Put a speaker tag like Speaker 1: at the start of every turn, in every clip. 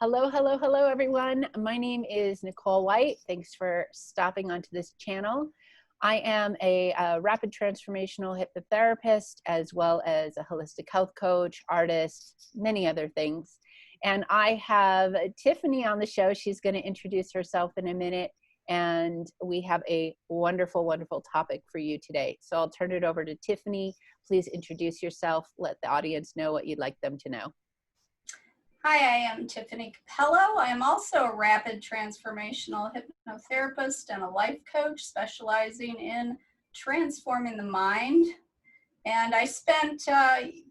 Speaker 1: Hello, hello, hello, everyone. My name is Nicole White. Thanks for stopping onto this channel. I am a rapid transformational hypnotherapist, as well as a holistic health coach, artist, many other things. And I have Tiffani on the show. She's going to introduce herself in a minute. And we have a wonderful, wonderful topic for you today. So I'll turn it over to Tiffani. Please introduce yourself. Let the audience know what you'd like them to know.
Speaker 2: Hi, I am Tiffani Cappello. I am also a rapid transformational hypnotherapist and a life coach specializing in transforming the mind. And I spent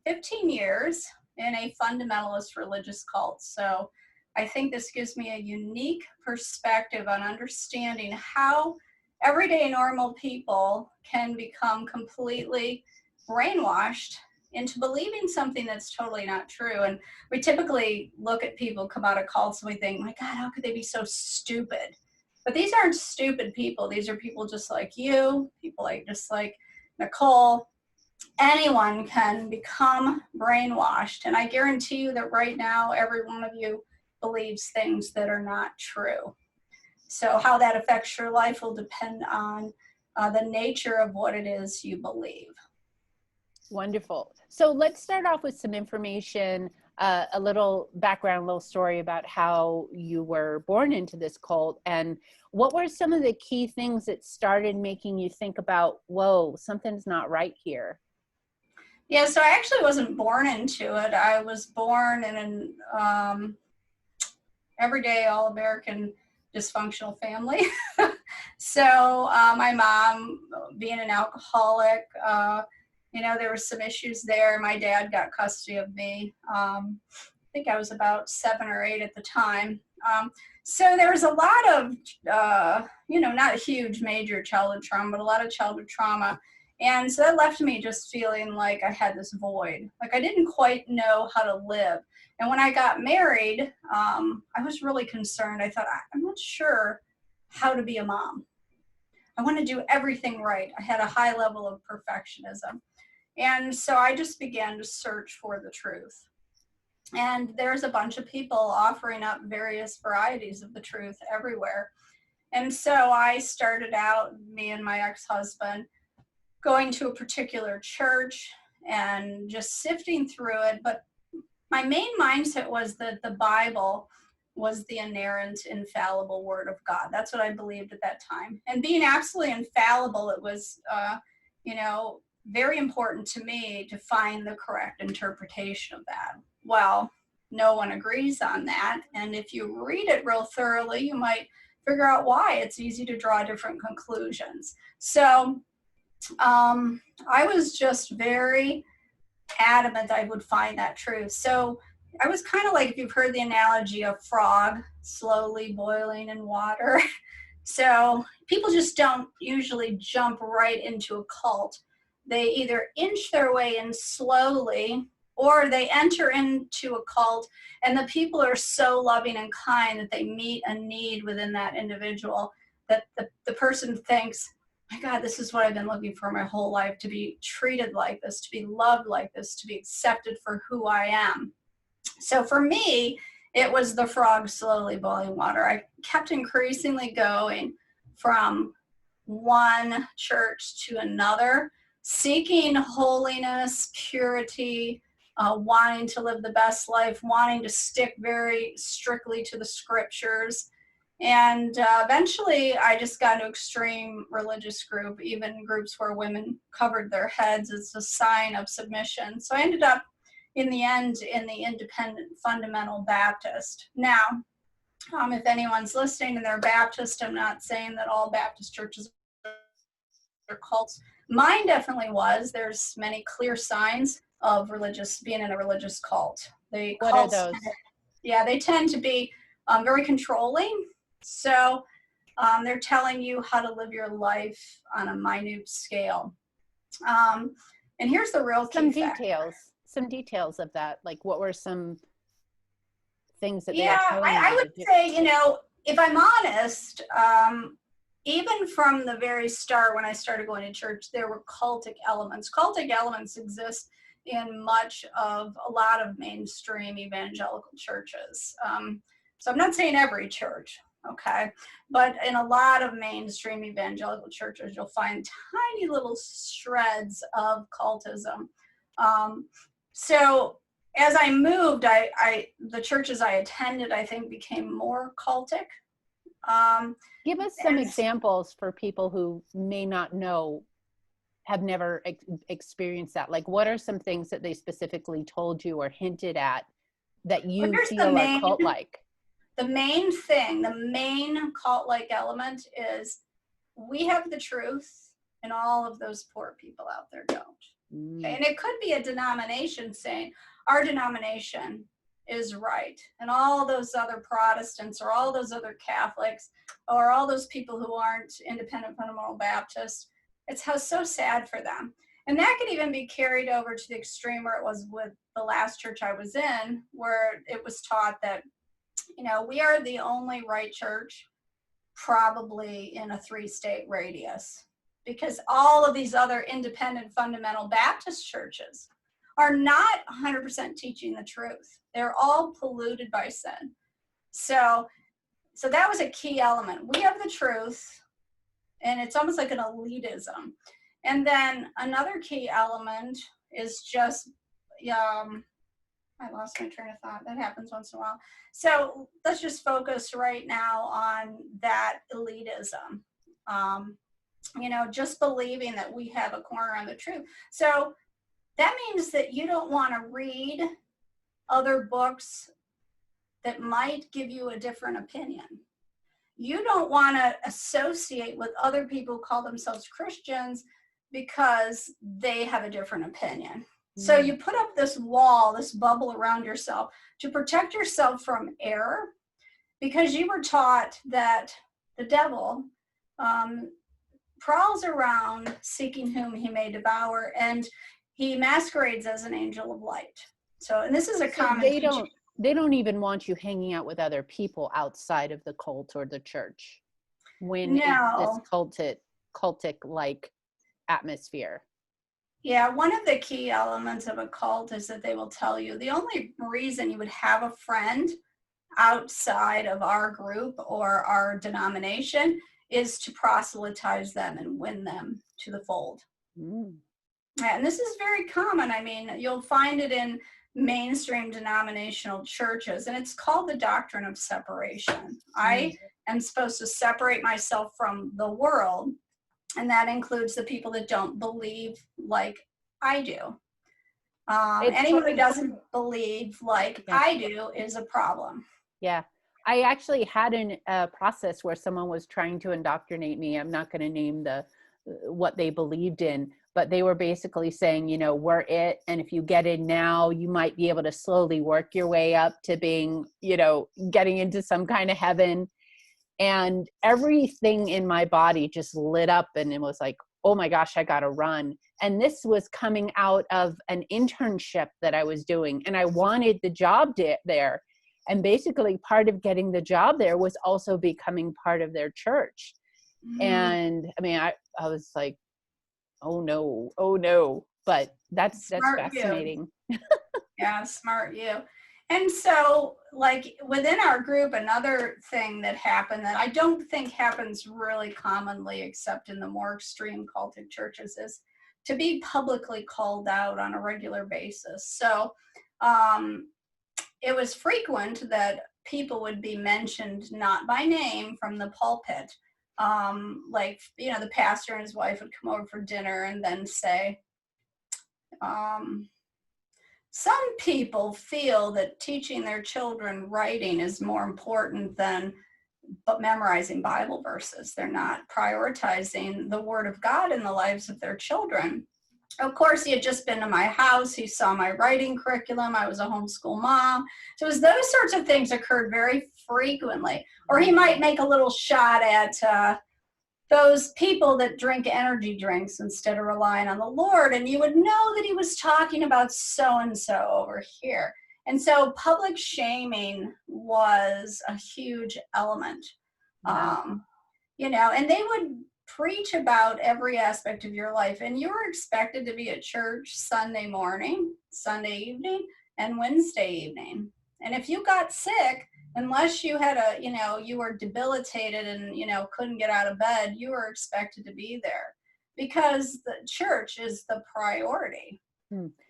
Speaker 2: 15 years in a fundamentalist religious cult. So I think this gives me a unique perspective on understanding how everyday normal people can become completely brainwashed into believing something that's totally not true. And we typically look at people come out of cults and we think, my God, how could they be so stupid? But these aren't stupid people. These are people just like you, people just like Nicole. Anyone can become brainwashed. And I guarantee you that right now, every one of you believes things that are not true. So how that affects your life will depend on the nature of what it is you believe.
Speaker 1: Wonderful. So let's start off with some information, a little background, a little story about how you were born into this cult, and what were some of the key things that started making you think about, whoa, something's not right here?
Speaker 2: Yeah, so I actually wasn't born into it. I was born in an everyday all-American dysfunctional family. So my mom being an alcoholic, there were some issues there. My dad got custody of me. I think I was about 7 or 8 at the time. So there was a lot of, not huge major childhood trauma, but a lot of childhood trauma. And so that left me just feeling like I had this void. Like I didn't quite know how to live. And when I got married, I was really concerned. I thought, I'm not sure how to be a mom. I want to do everything right. I had a high level of perfectionism. And so I just began to search for the truth. And there's a bunch of people offering up various varieties of the truth everywhere. And so I started out, me and my ex-husband, going to a particular church and just sifting through it. But my main mindset was that the Bible was the inerrant, infallible word of God. That's what I believed at that time. And being absolutely infallible, it was, very important to me to find the correct interpretation of that. Well, no one agrees on that. And if you read it real thoroughly, you might figure out why. It's easy to draw different conclusions. So I was just very adamant I would find that truth. So I was kind of like, if you've heard the analogy of frog slowly boiling in water. So people just don't usually jump right into a cult. They either inch their way in slowly, or they enter into a cult and the people are so loving and kind that they meet a need within that individual that the person thinks, my God, this is what I've been looking for my whole life, to be treated like this, to be loved like this, to be accepted for who I am. So for me, it was the frog slowly boiling water. I kept increasingly going from one church to another, seeking holiness, purity, wanting to live the best life, wanting to stick very strictly to the scriptures. And eventually I just got into extreme religious group, even groups where women covered their heads as a sign of submission. So I ended up in the end in the Independent Fundamental Baptist. Now, if anyone's listening and they're Baptist, I'm not saying that all Baptist churches are cults. Mine definitely was. There's many clear signs of being in a religious cult.
Speaker 1: What are those?
Speaker 2: Yeah, they tend to be very controlling. So they're telling you how to live your life on a minute scale. And here's the real key factor.
Speaker 1: Some details of that. Like, what were some things that they
Speaker 2: Yeah,
Speaker 1: were telling you?
Speaker 2: I would say, if I'm honest, even from the very start when I started going to church, there were cultic elements. Cultic elements exist in a lot of mainstream evangelical churches. So I'm not saying every church, okay? But in a lot of mainstream evangelical churches, you'll find tiny little shreds of cultism. So as I moved, the churches I attended, I think, became more cultic.
Speaker 1: Give us some examples for people who may not know, have never experienced that. Like, what are some things that they specifically told you or hinted at that you feel are cult-like?
Speaker 2: The main thing, the main cult-like element is we have the truth and all of those poor people out there don't. Okay? And it could be a denomination saying, our denomination is right. And all those other Protestants or all those other Catholics or all those people who aren't independent fundamental Baptists, it's so sad for them. And that could even be carried over to the extreme where it was with the last church I was in, where it was taught that, we are the only right church probably in a 3-state radius, because all of these other independent fundamental Baptist churches are not 100% teaching the truth. They're all polluted by sin. So that was a key element. We have the truth, and it's almost like an elitism. And then another key element is just, I lost my train of thought. That happens once in a while. So let's just focus right now on that elitism. Just believing that we have a corner on the truth. So that means that you don't want to read other books that might give you a different opinion. You don't want to associate with other people who call themselves Christians because they have a different opinion. So you put up this wall, this bubble around yourself to protect yourself from error, because you were taught that the devil prowls around seeking whom he may devour, and he masquerades as an angel of light. And this is a common teaching.
Speaker 1: They don't even want you hanging out with other people outside of the cult or the church when it's this cultic-like atmosphere.
Speaker 2: Yeah, one of the key elements of a cult is that they will tell you the only reason you would have a friend outside of our group or our denomination is to proselytize them and win them to the fold. And this is very common. I mean, you'll find it in mainstream denominational churches, and it's called the doctrine of separation. I am supposed to separate myself from the world, and that includes the people that don't believe like I do. Anyone who doesn't believe like I do is a problem.
Speaker 1: Yeah. I actually had a process where someone was trying to indoctrinate me. I'm not going to name what they believed in, but they were basically saying, we're it. And if you get in now, you might be able to slowly work your way up to being, getting into some kind of heaven. And everything in my body just lit up, and it was like, oh my gosh, I got to run. And this was coming out of an internship that I was doing, and I wanted the job there. And basically part of getting the job there was also becoming part of their church. And I mean, I was like, oh no, but that's fascinating.
Speaker 2: Yeah, smart you. And so, like, within our group, another thing that happened that I don't think happens really commonly except in the more extreme cultic churches is to be publicly called out on a regular basis. So it was frequent that people would be mentioned not by name from the pulpit. The pastor and his wife would come over for dinner and then say, some people feel that teaching their children writing is more important than memorizing Bible verses. They're not prioritizing the Word of God in the lives of their children. Of course, he had just been to my house. He saw my writing curriculum. I was a homeschool mom. So it was those sorts of things occurred very frequently. Or he might make a little shot at those people that drink energy drinks instead of relying on the Lord. And you would know that he was talking about so-and-so over here. And so public shaming was a huge element. And they would preach about every aspect of your life. And you were expected to be at church Sunday morning, Sunday evening, and Wednesday evening. And if you got sick, unless you had you were debilitated and, couldn't get out of bed, you were expected to be there because the church is the priority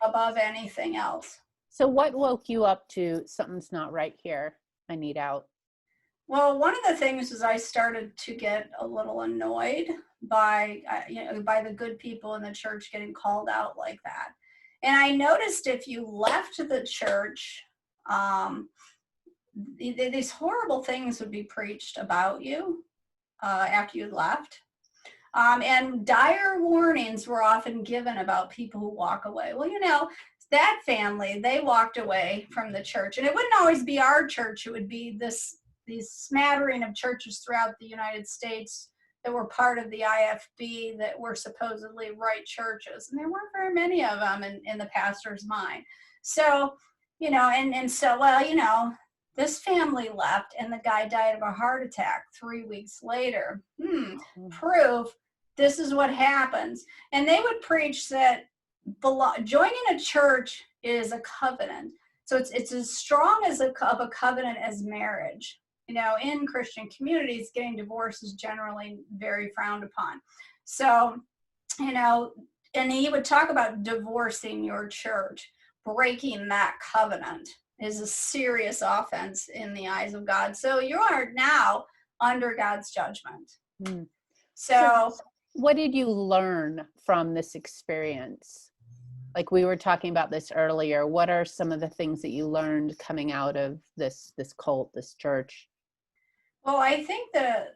Speaker 2: above anything else.
Speaker 1: So what woke you up to something's not right here? I need out.
Speaker 2: Well, one of the things is I started to get a little annoyed by, by the good people in the church getting called out like that. And I noticed if you left the church, these horrible things would be preached about you after you left. And dire warnings were often given about people who walk away. Well, that family, they walked away from the church. And it wouldn't always be our church. It would be these smattering of churches throughout the United States that were part of the IFB that were supposedly right churches. And there weren't very many of them in the pastor's mind. So, this family left and the guy died of a heart attack 3 weeks later. Proof this is what happens. And they would preach that joining a church is a covenant. So it's as strong of a covenant as marriage. In Christian communities, getting divorced is generally very frowned upon. So, and he would talk about divorcing your church, breaking that covenant is a serious offense in the eyes of God. So you are now under God's judgment. So
Speaker 1: what did you learn from this experience? Like we were talking about this earlier, what are some of the things that you learned coming out of this cult, this church?
Speaker 2: Well, I think the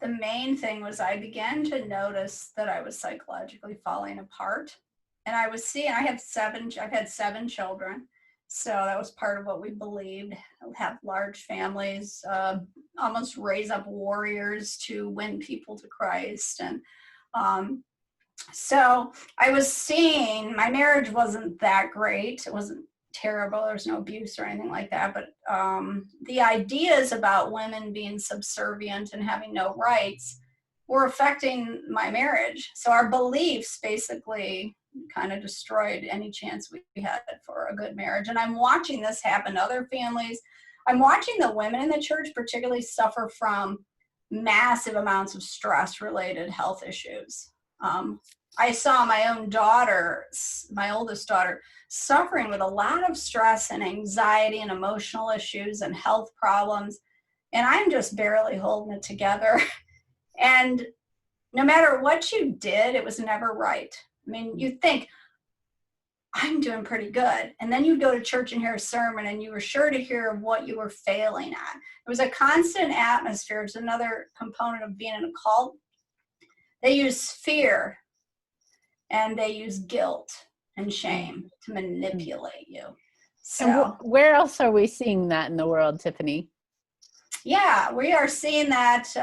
Speaker 2: main thing was I began to notice that I was psychologically falling apart. And I was seeing, I've had 7 children. So that was part of what we believed, have large families, almost raise up warriors to win people to Christ. And so I was seeing my marriage wasn't that great. It wasn't terrible. There was no abuse or anything like that. But the ideas about women being subservient and having no rights were affecting my marriage. So our beliefs basically kind of destroyed any chance we had for a good marriage. And I'm watching this happen to other families. I'm watching the women in the church particularly suffer from massive amounts of stress-related health issues. I saw my own daughter, my oldest daughter, suffering with a lot of stress and anxiety and emotional issues and health problems. And I'm just barely holding it together. And no matter what you did, it was never right. I mean, you think, I'm doing pretty good. And then you go to church and hear a sermon and you were sure to hear of what you were failing at. It was a constant atmosphere. It's another component of being in a cult. They use fear and they use guilt and shame to manipulate you. So,
Speaker 1: and where else are we seeing that in the world, Tiffani?
Speaker 2: Yeah, we are seeing that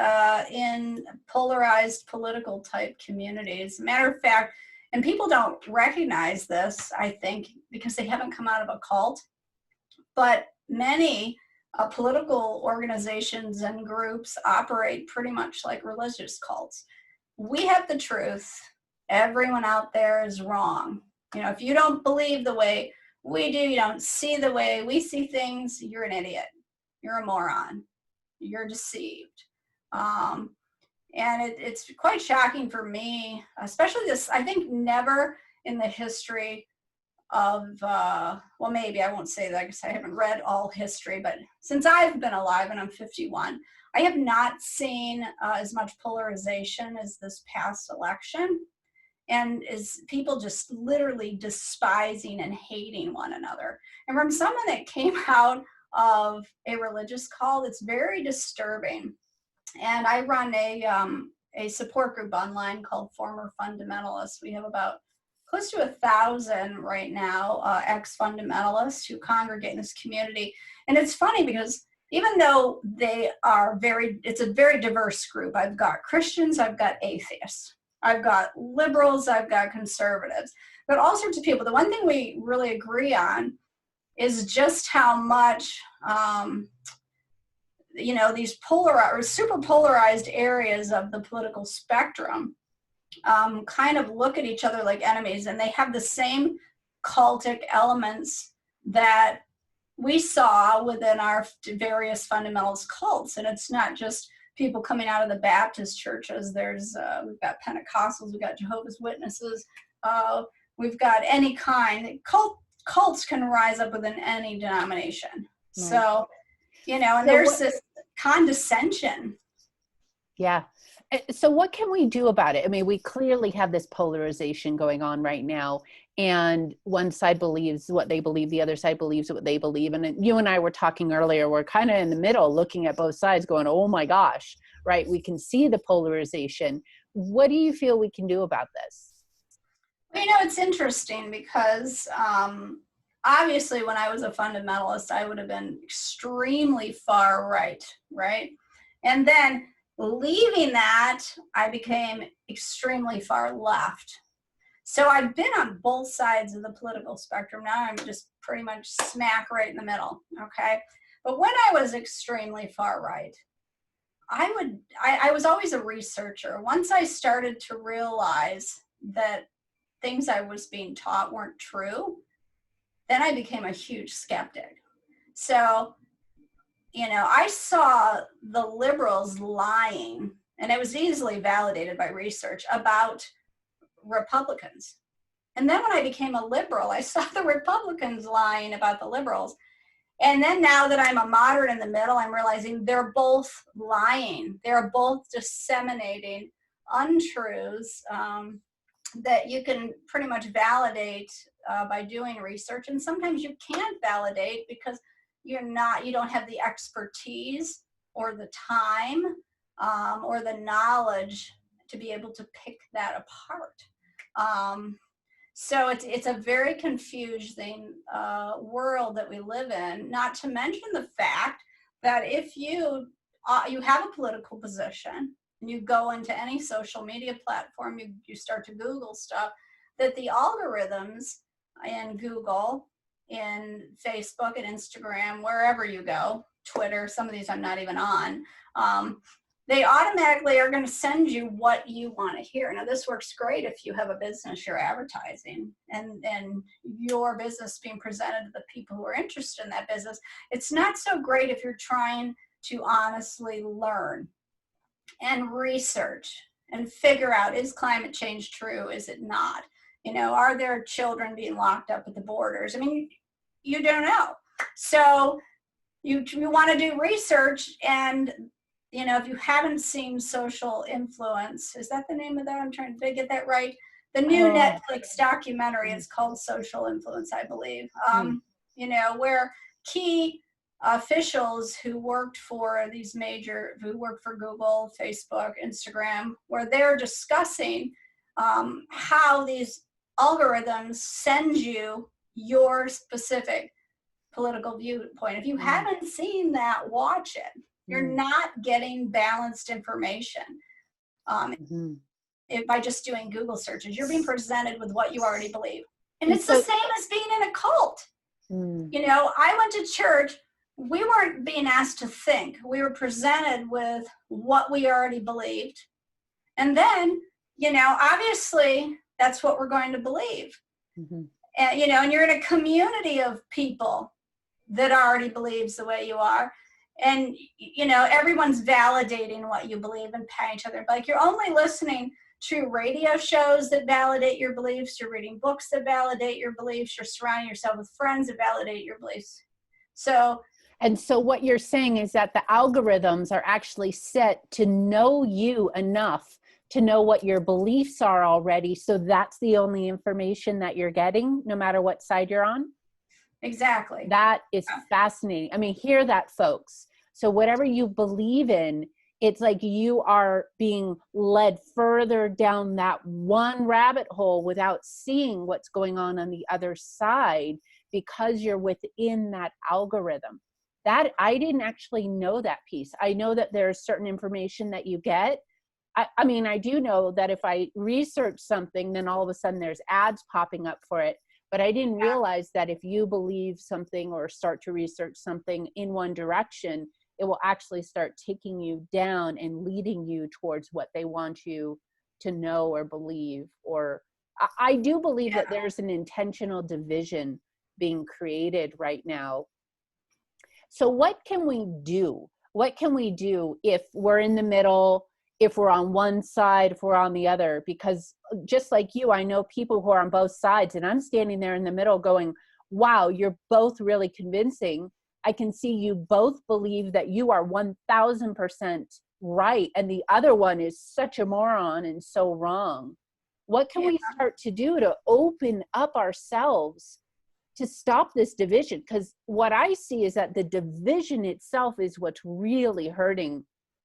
Speaker 2: in polarized political type communities. Matter of fact, and people don't recognize this, I think, because they haven't come out of a cult, but many political organizations and groups operate pretty much like religious cults. We have the truth. Everyone out there is wrong. If you don't believe the way we do, you don't see the way we see things, you're an idiot. You're a moron. You're deceived. And it's quite shocking for me, especially this, I think never in the history of, well, maybe I won't say that because I haven't read all history, but since I've been alive and I'm 51, I have not seen as much polarization as this past election. And is people just literally despising and hating one another. And from someone that came out of a religious cult, it's very disturbing. And I run a support group online called Former Fundamentalists. We have about close to 1,000 right now, ex-fundamentalists who congregate in this community. And it's funny because even though it's a very diverse group. I've got Christians, I've got atheists, I've got liberals, I've got conservatives, but all sorts of people. The one thing we really agree on is just how much, these super polarized areas of the political spectrum kind of look at each other like enemies, and they have the same cultic elements that we saw within our various fundamentalist cults. And it's not just people coming out of the Baptist churches. There's we've got Pentecostals, we've got Jehovah's Witnesses, we've got any kind. Cults can rise up within any denomination. Right. So, and so there's this condescension.
Speaker 1: Yeah. So what can we do about it? I mean, we clearly have this polarization going on right now, and one side believes what they believe, the other side believes what they believe. And you and I were talking earlier, we're kind of in the middle looking at both sides going, oh my gosh, right? We can see the polarization. What do you feel we can do about this?
Speaker 2: Well, it's interesting because obviously when I was a fundamentalist, I would have been extremely far right? And then leaving that, I became extremely far left. So I've been on both sides of the political spectrum. Now I'm just pretty much smack right in the middle, okay? But when I was extremely far right, I was always a researcher. Once I started to realize that things I was being taught weren't true, then I became a huge skeptic. So I saw the liberals lying, and it was easily validated by research, about Republicans. And then when I became a liberal, I saw the Republicans lying about the liberals. And then now that I'm a moderate in the middle, I'm realizing they're both lying. They're both disseminating untruths that you can pretty much validate by doing research. And sometimes you can't validate because you don't have the expertise or the time or the knowledge to be able to pick that apart. So it's a very confusing world that we live in, not to mention the fact that if you have a political position and you go into any social media platform, you start to Google stuff, that the algorithms in Google, in Facebook and Instagram, wherever you go, Twitter, some of these I'm not even on, they automatically are going to send you what you want to hear. Now, this works great if you have a business you're advertising and your business being presented to the people who are interested in that business. It's not so great if you're trying to honestly learn and research and figure out, is climate change true? Is it not? Are there children being locked up at the borders? I mean, you don't know. So you want to do research, and if you haven't seen Social Influence, is that the name of that? I'm trying to get that right. The new Netflix documentary is called Social Influence, I believe. Where key officials who worked for Google, Facebook, Instagram, where they're discussing how these algorithms send you your specific political viewpoint. If you haven't seen that, watch it. You're not getting balanced information by just doing Google searches. You're being presented with what you already believe. And it's the same as being in a cult. I went to church. We weren't being asked to think. We were presented with what we already believed. And then, obviously, that's what we're going to believe. And, and you're in a community of people that already believes the way you are. And, everyone's validating what you believe and patting each other. Like, you're only listening to radio shows that validate your beliefs. You're reading books that validate your beliefs. You're surrounding yourself with friends that validate your beliefs. So what you're saying is that the algorithms are actually set to know you enough to know what your beliefs are already. So that's the only information that you're getting, no matter what side you're on. Exactly. That is fascinating. I mean, hear that, folks. So whatever you believe in, it's like you are being led further down that one rabbit hole without seeing what's going on the other side, because you're within that algorithm. That I didn't actually know that piece. I know that there's certain information that you get. I mean, I do know that if I research something, then all of a sudden there's ads popping up for it. But I didn't realize that if you believe something or start to research something in one direction, it will actually start taking you down and leading you towards what they want you to know or believe. Or I do believe that there's an intentional division being created right now
Speaker 1: So what can we do? What can we do if we're in the middle, if we're on one side, if we're on the other? Because just like you, I know people who are on both sides, and I'm standing there in the middle going, wow, you're both really convincing. I can see you both believe that you are 1000% right, and the other one is such a moron and so wrong. What can we start to do to open up ourselves to stop this division? Because what I see is that the division itself is what's really hurting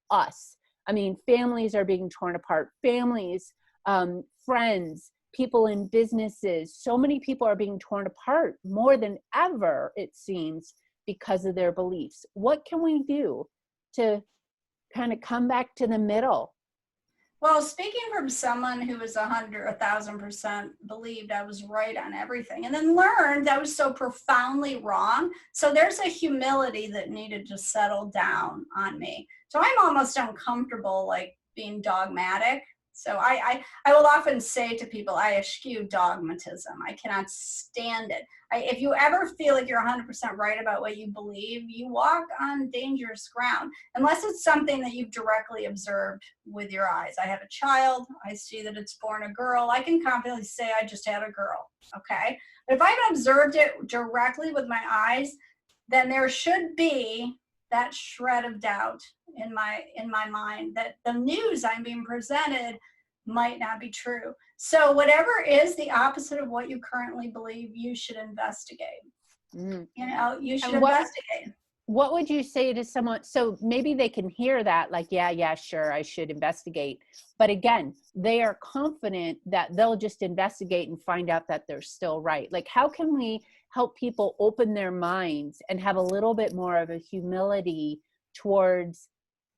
Speaker 1: us. I mean, families are being torn apart, families, friends, people in businesses. So many people are being torn apart more than ever, it seems, because of their beliefs. What can we do to kind of come back to the middle?
Speaker 2: Well, speaking from someone who was 1,000% believed I was right on everything, and then learned I was so profoundly wrong. So there's a humility that needed to settle down on me. So I'm almost uncomfortable like being dogmatic. So I will often say to people, I eschew dogmatism. I cannot stand it. If you ever feel like you're 100% right about what you believe, you walk on dangerous ground, unless it's something that you've directly observed with your eyes. I have a child, I see that it's born a girl, I can confidently say I just had a girl, okay? But if I haven't observed it directly with my eyes, then there should be that shred of doubt in my mind that the news I'm being presented might not be true. So whatever is the opposite of what you currently believe, you should investigate. You should investigate.
Speaker 1: What would you say to someone? So maybe they can hear that, like, yeah, sure, I should investigate. But again, they are confident that they'll just investigate and find out that they're still right. Like, how can we help people open their minds and have a little bit more of a humility towards,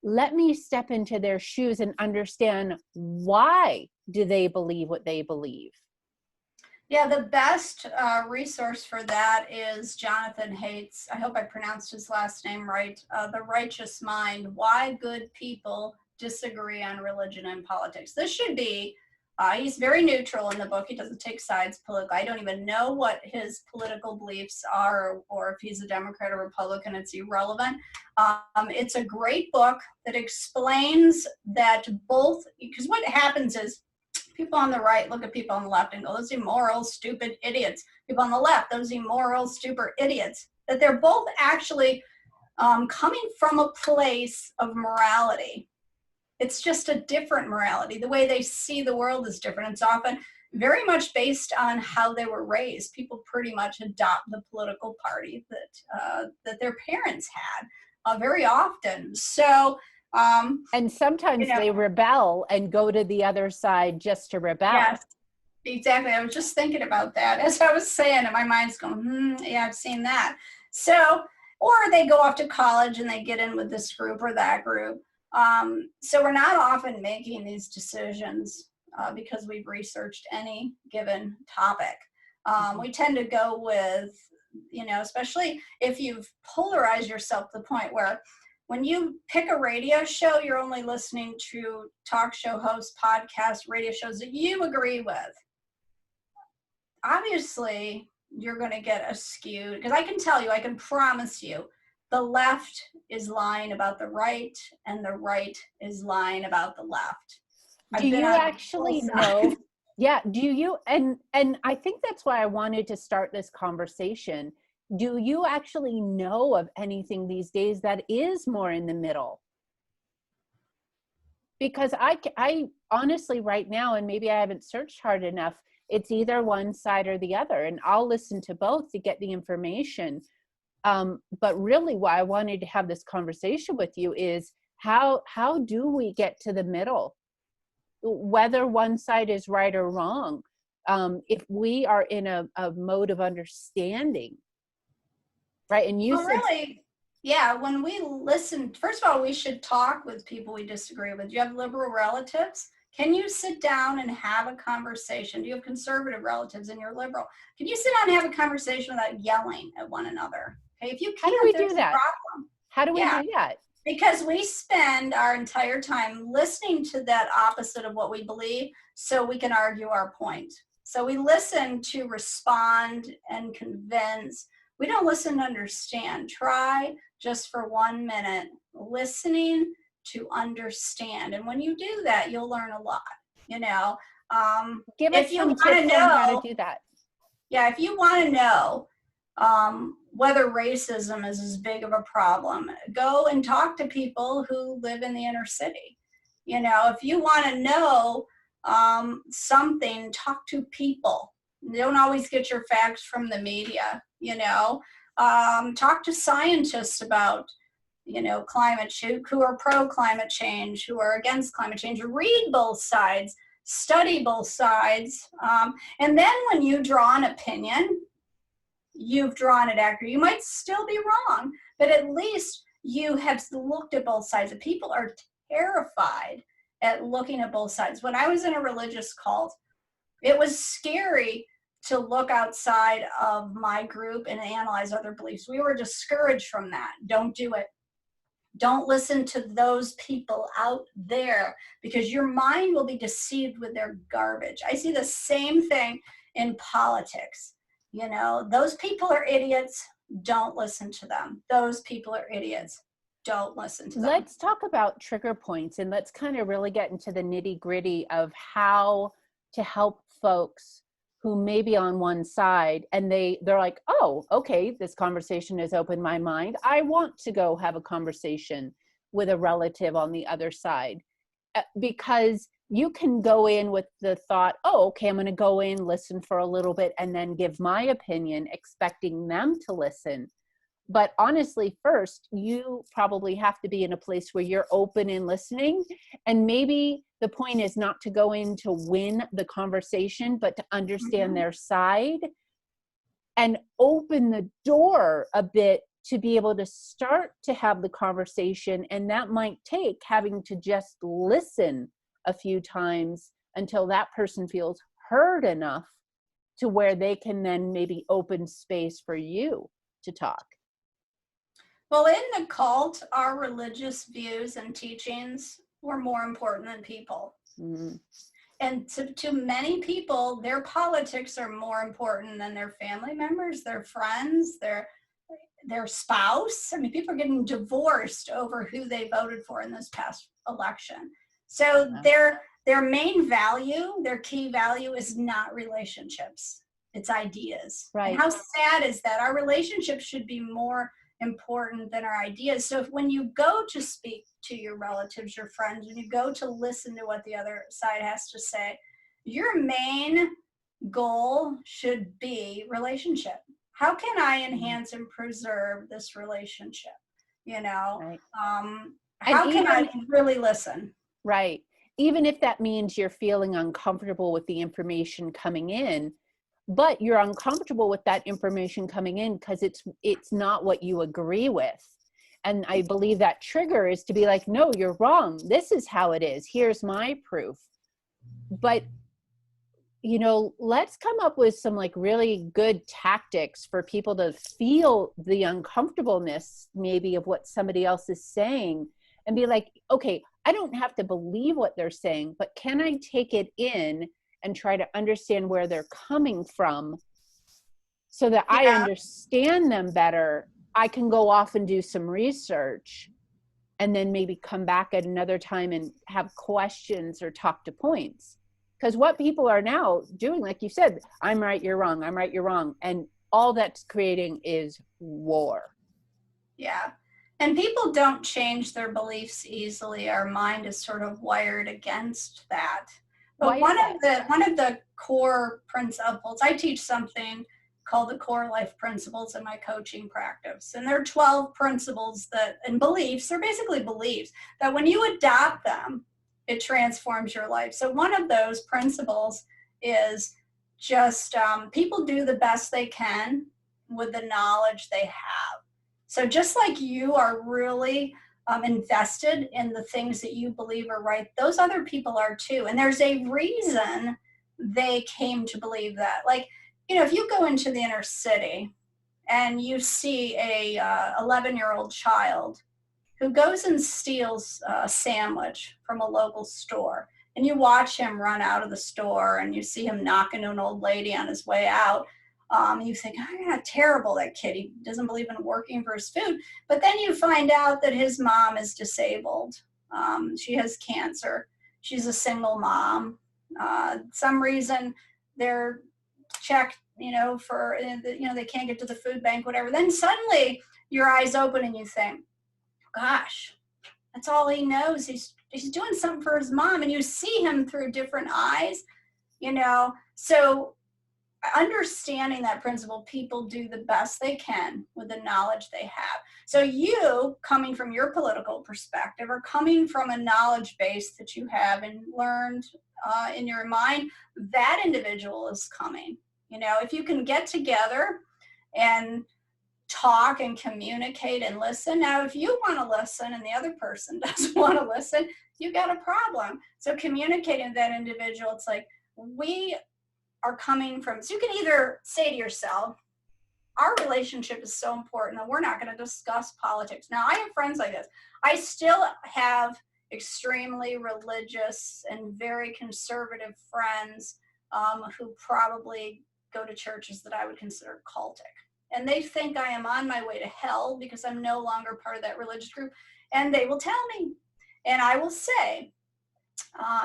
Speaker 1: let me step into their shoes and understand, why do they believe what they believe?
Speaker 2: Yeah, the best resource for that is Jonathan Haidt's, I hope I pronounced his last name right, The Righteous Mind, Why Good People Disagree on Religion and Politics. This should be, he's very neutral in the book. He doesn't take sides politically. I don't even know what his political beliefs are, or if he's a Democrat or Republican. It's irrelevant. It's a great book that explains that both, because what happens is, people on the right look at people on the left and go, those immoral, stupid idiots. People on the left, those immoral, stupid idiots. That they're both actually coming from a place of morality. It's just a different morality. The way they see the world is different. It's often very much based on how they were raised. People pretty much adopt the political party that their parents had very often. So,
Speaker 1: and sometimes they rebel and go to the other side just to rebel.
Speaker 2: Yes, exactly. I was just thinking about that as I was saying it. My mind's going, yeah, I've seen that. So, or they go off to college and they get in with this group or that group. So we're not often making these decisions because we've researched any given topic. We tend to go with, especially if you've polarized yourself to the point where when you pick a radio show, you're only listening to talk show hosts, podcasts, radio shows that you agree with. Obviously, you're going to get a skewed, because I can tell you, I can promise you, the left is lying about the right, and the right is lying about the left.
Speaker 1: Do you actually know? Yeah, do you? And I think that's why I wanted to start this conversation. Do you actually know of anything these days that is more in the middle? Because I honestly right now, and maybe I haven't searched hard enough, it's either one side or the other, and I'll listen to both to get the information. But really why I wanted to have this conversation with you is how do we get to the middle? Whether one side is right or wrong, if we are in a mode of understanding. Right, and you said,
Speaker 2: really, yeah, when we listen, first of all, we should talk with people we disagree with. Do you have liberal relatives? Can you sit down and have a conversation? Do you have conservative relatives and you're liberal? Can you sit down and have a conversation without yelling at one another? Okay, if you can't,
Speaker 1: how do we
Speaker 2: there's
Speaker 1: do that?
Speaker 2: a problem.
Speaker 1: How do we do that?
Speaker 2: Because we spend our entire time listening to that opposite of what we believe so we can argue our point. So we listen to respond and convince We don't listen to understand. Try just for 1 minute listening to understand. And when you do that, you'll learn a lot, you know.
Speaker 1: Give us
Speaker 2: If you
Speaker 1: some
Speaker 2: want to
Speaker 1: tips on how
Speaker 2: know,
Speaker 1: to do that.
Speaker 2: yeah, if you want to know whether racism is as big of a problem, go and talk to people who live in the inner city. You know, if you want to know something, talk to people. Don't always get your facts from the media, you know. Talk to scientists about, you know, climate change, who are pro climate change, who are against climate change. Read both sides, study both sides. And then when you draw an opinion, you've drawn it accurate. You might still be wrong, but at least you have looked at both sides. And people are terrified at looking at both sides. When I was in a religious cult, it was scary to look outside of my group and analyze other beliefs. We were discouraged from that. Don't do it. Don't listen to those people out there, because your mind will be deceived with their garbage. I see the same thing in politics. You know, those people are idiots. Don't listen to them. Those people are idiots. Don't listen to them.
Speaker 1: Let's talk about trigger points, and let's kind of really get into the nitty gritty of how to help folks who may be on one side and they're like, oh, okay, this conversation has opened my mind. I want to go have a conversation with a relative on the other side. Because you can go in with the thought, oh, okay, I'm going to go in, listen for a little bit, and then give my opinion, expecting them to listen. But honestly, first, you probably have to be in a place where you're open and listening. And maybe the point is not to go in to win the conversation, but to understand their side and open the door a bit to be able to start to have the conversation. And that might take having to just listen a few times until that person feels heard enough to where they can then maybe open space for you to talk.
Speaker 2: Well, in the cult, our religious views and teachings were more important than people.
Speaker 1: Mm-hmm.
Speaker 2: And to many people, their politics are more important than their family members, their friends, their spouse. I mean, people are getting divorced over who they voted for in this past election. So their main value, their key value is not relationships. It's ideas.
Speaker 1: Right.
Speaker 2: And how sad is that? Our relationships should be more important than our ideas. So when you go to speak to your relatives, your friends, when you go to listen to what the other side has to say, your main goal should be relationship. How can I enhance and preserve this relationship? You know,
Speaker 1: right.
Speaker 2: How can I really listen?
Speaker 1: Right. Even if that means you're feeling uncomfortable with the information coming in, but you're uncomfortable with that information coming in because it's not what you agree with. And I believe that trigger is to be like, no, you're wrong. This is how it is. Here's my proof. But, you know, let's come up with some like really good tactics for people to feel the uncomfortableness maybe of what somebody else is saying and be like, okay, I don't have to believe what they're saying, but can I take it in and try to understand where they're coming from so that I understand them better? I can go off and do some research and then maybe come back at another time and have questions or talk to points. Because what people are now doing, like you said, I'm right, you're wrong, I'm right, you're wrong. And all that's creating is war.
Speaker 2: Yeah. And people don't change their beliefs easily. Our mind is sort of wired against that. But one of the core principles, I teach something called the core life principles in my coaching practice. And there are 12 principles and beliefs, they're basically beliefs, that when you adopt them, it transforms your life. So one of those principles is just people do the best they can with the knowledge they have. So just like you are really invested in the things that you believe are right, those other people are too. And there's a reason they came to believe that. Like, you know, if you go into the inner city and you see a 11-year-old child who goes and steals a sandwich from a local store, and you watch him run out of the store and you see him knocking to an old lady on his way out, You think, oh, yeah, terrible, that kid. He doesn't believe in working for his food. But then you find out that his mom is disabled. She has cancer. She's a single mom. Some reason they're checked, for, they can't get to the food bank, whatever. Then suddenly your eyes open and you think, gosh, that's all he knows. He's doing something for his mom, and you see him through different eyes, So understanding that principle, people do the best they can with the knowledge they have. So you, coming from your political perspective, or coming from a knowledge base that you have and learned in your mind, that individual is coming. If you can get together and talk and communicate and listen. Now, if you want to listen and the other person doesn't want to listen, you got a problem. So communicating with that individual, it's like, we are coming from, so you can either say to yourself, our relationship is so important that we're not going to discuss politics. Now, I have friends like this. I still have extremely religious and very conservative friends who probably go to churches that I would consider cultic. And they think I am on my way to hell because I'm no longer part of that religious group. And they will tell me. And I will say,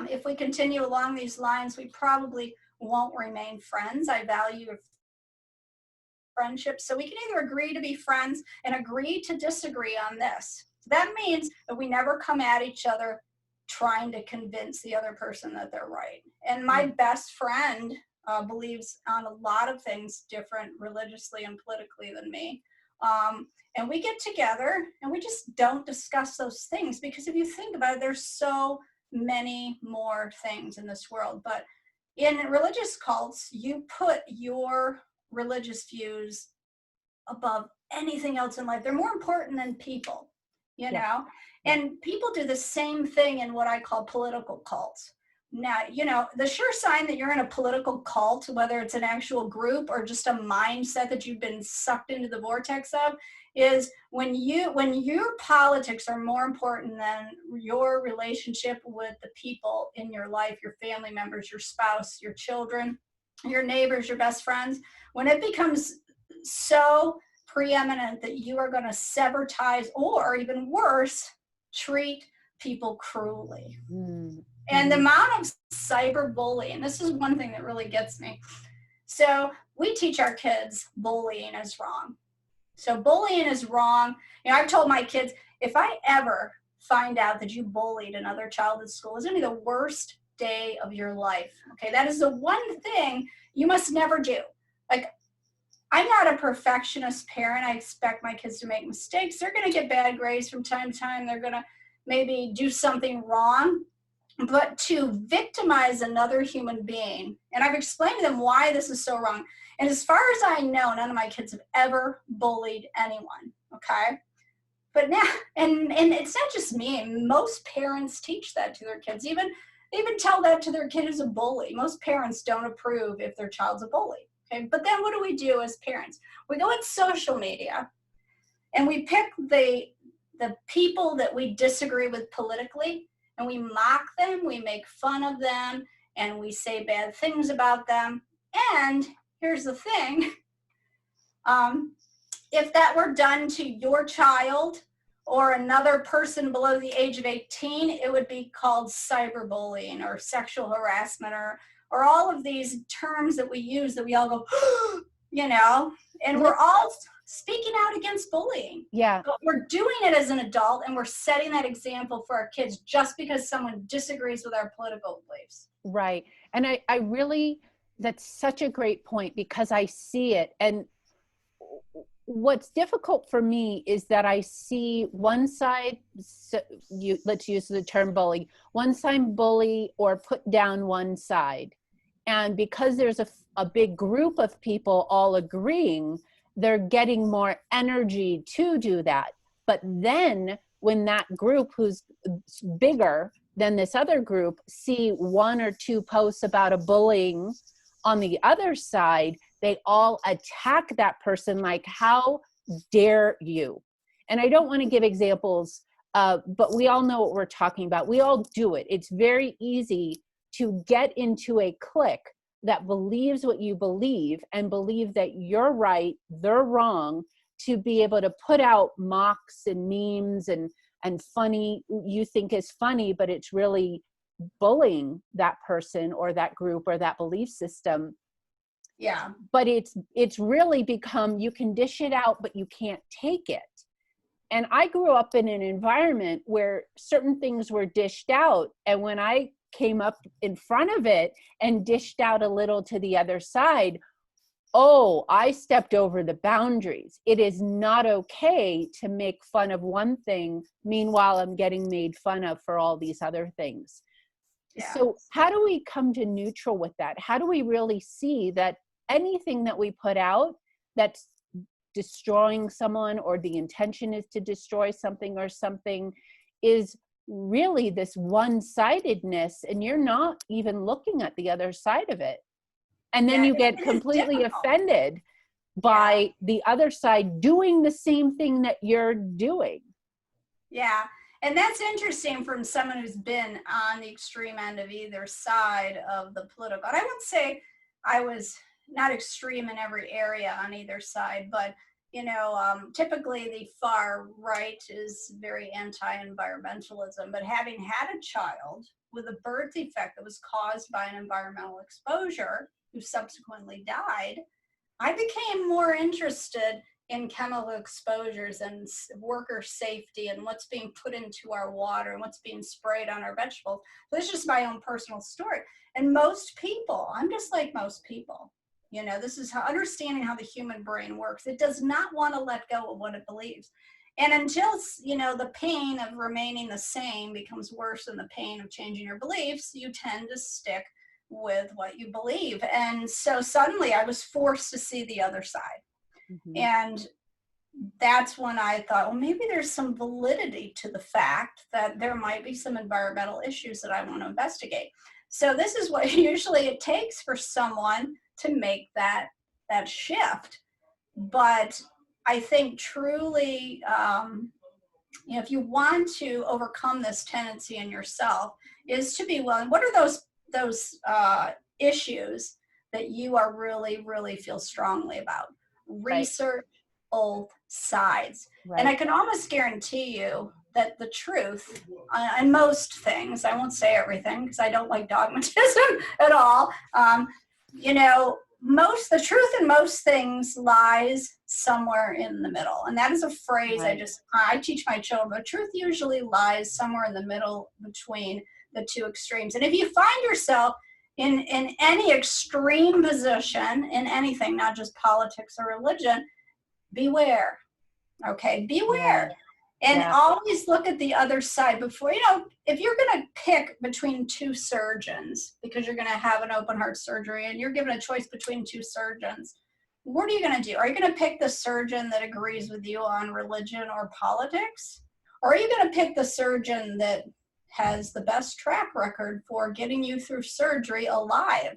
Speaker 2: if we continue along these lines, we probably won't remain friends. I value friendship. So we can either agree to be friends and agree to disagree on this. That means that we never come at each other trying to convince the other person that they're right. And my best friend believes on a lot of things different religiously and politically than me. And we get together and we just don't discuss those things, because if you think about it, there's so many more things in this world. But in religious cults, you put your religious views above anything else in life. They're more important than people, and people do the same thing in what I call political cults. Now, the sure sign that you're in a political cult, whether it's an actual group or just a mindset that you've been sucked into the vortex of, is when your politics are more important than your relationship with the people in your life, your family members, your spouse, your children, your neighbors, your best friends. When it becomes so preeminent that you are going to sever ties, or even worse, treat people cruelly. And the amount of cyberbullying, this is one thing that really gets me. So we teach our kids bullying is wrong. So bullying is wrong. I've told my kids, if I ever find out that you bullied another child at school, it's going to be the worst day of your life. Okay, that is the one thing you must never do. Like, I'm not a perfectionist parent. I expect my kids to make mistakes. They're going to get bad grades from time to time. They're going to maybe do something wrong. But to victimize another human being, and I've explained to them why this is so wrong. And as far as I know, none of my kids have ever bullied anyone, okay? But now, and it's not just me. Most parents teach that to their kids. They even tell that to their kid who's a bully. Most parents don't approve if their child's a bully, okay? But then what do we do as parents? We go on social media, and we pick the people that we disagree with politically, and we mock them, we make fun of them, and we say bad things about them. And here's the thing, if that were done to your child or another person below the age of 18, it would be called cyberbullying or sexual harassment or all of these terms that we use that we all go, and we're all speaking out against bullying.
Speaker 1: Yeah.
Speaker 2: But we're doing it as an adult, and we're setting that example for our kids just because someone disagrees with our political beliefs.
Speaker 1: Right. And I really, that's such a great point, because I see it. And what's difficult for me is that I see one side, let's use the term bully, one side bully or put down one side. And because there's a big group of people all agreeing, they're getting more energy to do that. But then when that group who's bigger than this other group see one or two posts about a bullying on the other side, they all attack that person like, how dare you? And I don't want to give examples, but we all know what we're talking about. We all do it. It's very easy to get into a clique that believes what you believe and believe that you're right, they're wrong, to be able to put out mocks and memes and funny, you think is funny, but it's really bullying that person or that group or that belief system.
Speaker 2: Yeah.
Speaker 1: But it's really become, you can dish it out, but you can't take it. And I grew up in an environment where certain things were dished out. And when I came up in front of it and dished out a little to the other side, oh, I stepped over the boundaries. It is not okay to make fun of one thing. Meanwhile, I'm getting made fun of for all these other things.
Speaker 2: Yeah.
Speaker 1: So how do we come to neutral with that? How do we really see that anything that we put out that's destroying someone, or the intention is to destroy something or something, is really this one-sidedness, and you're not even looking at the other side of it? And then you get completely offended by the other side doing the same thing that you're doing.
Speaker 2: Yeah. And that's interesting from someone who's been on the extreme end of either side of the political. And I would say I was not extreme in every area on either side, but typically the far right is very anti-environmentalism. But having had a child with a birth defect that was caused by an environmental exposure, who subsequently died, I became more interested in chemical exposures and worker safety and what's being put into our water and what's being sprayed on our vegetables. So this is just my own personal story. And most people, I'm just like most people, this is how understanding how the human brain works. It does not want to let go of what it believes. And until, the pain of remaining the same becomes worse than the pain of changing your beliefs, you tend to stick with what you believe. And so suddenly I was forced to see the other side. Mm-hmm. And that's when I thought, well, maybe there's some validity to the fact that there might be some environmental issues that I want to investigate. So this is what usually it takes for someone to make that shift. But I think truly, if you want to overcome this tendency in yourself, is to be willing. What are those issues that you are really feel strongly about? Research both sides. Right. And I can almost guarantee you that the truth on most things, I won't say everything because I don't like dogmatism at all, the truth in most things lies somewhere in the middle. And that is a phrase right. I teach my children. The truth usually lies somewhere in the middle between the two extremes. And if you find yourself in any extreme position in anything, not just politics or religion, beware. Okay, beware. Yeah. And always look at the other side before, if you're going to pick between two surgeons, because you're going to have an open heart surgery and you're given a choice between two surgeons, what are you going to do? Are you going to pick the surgeon that agrees with you on religion or politics? Or are you going to pick the surgeon that has the best track record for getting you through surgery alive?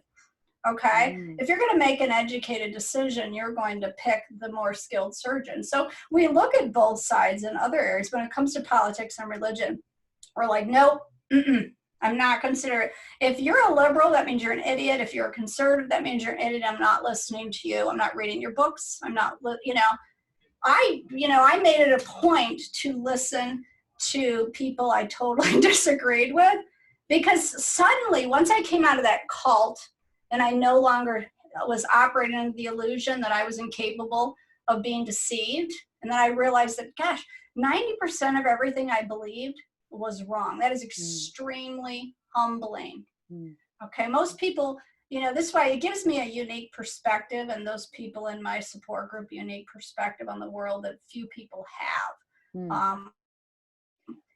Speaker 2: Okay. If you're going to make an educated decision, you're going to pick the more skilled surgeon. So we look at both sides in other areas. When it comes to politics and religion, we're like, nope, I'm not considering. If you're a liberal, that means you're an idiot. If you're a conservative, that means you're an idiot. I'm not listening to you. I'm not reading your books. I'm not, I made it a point to listen to people I totally disagreed with, because suddenly once I came out of that cult, and I no longer was operating under the illusion that I was incapable of being deceived. And then I realized that, gosh, 90% of everything I believed was wrong. That is extremely humbling. Okay, most people, this way it gives me a unique perspective, and those people in my support group, unique perspective on the world that few people have.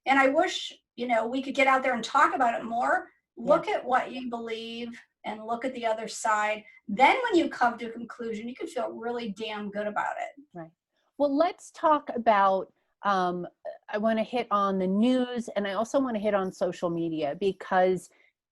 Speaker 2: And I wish, we could get out there and talk about it more. Look at what you believe and look at the other side. Then when you come to a conclusion, you can feel really damn good about it.
Speaker 1: Right. Well, let's talk about, I want to hit on the news, and I also want to hit on social media, because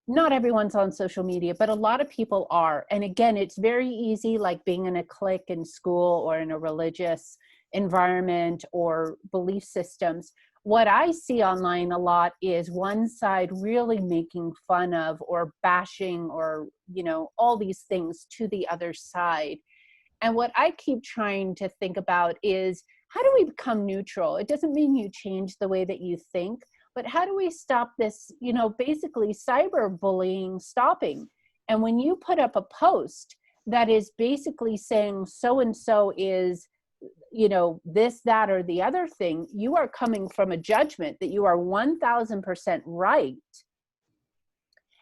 Speaker 1: not everyone's on social media, but a lot of people are. And again, it's very easy, like being in a clique in school or in a religious environment or belief systems, what I see online a lot is one side really making fun of or bashing or, you know, all these things to the other side. And what I keep trying to think about is, how do we become neutral? It doesn't mean you change the way that you think, but how do we stop this, you know, basically cyberbullying stopping? And when you put up a post that is basically saying so-and-so is, you know, this, that, or the other thing, you are coming from a judgment that you are 1000% right.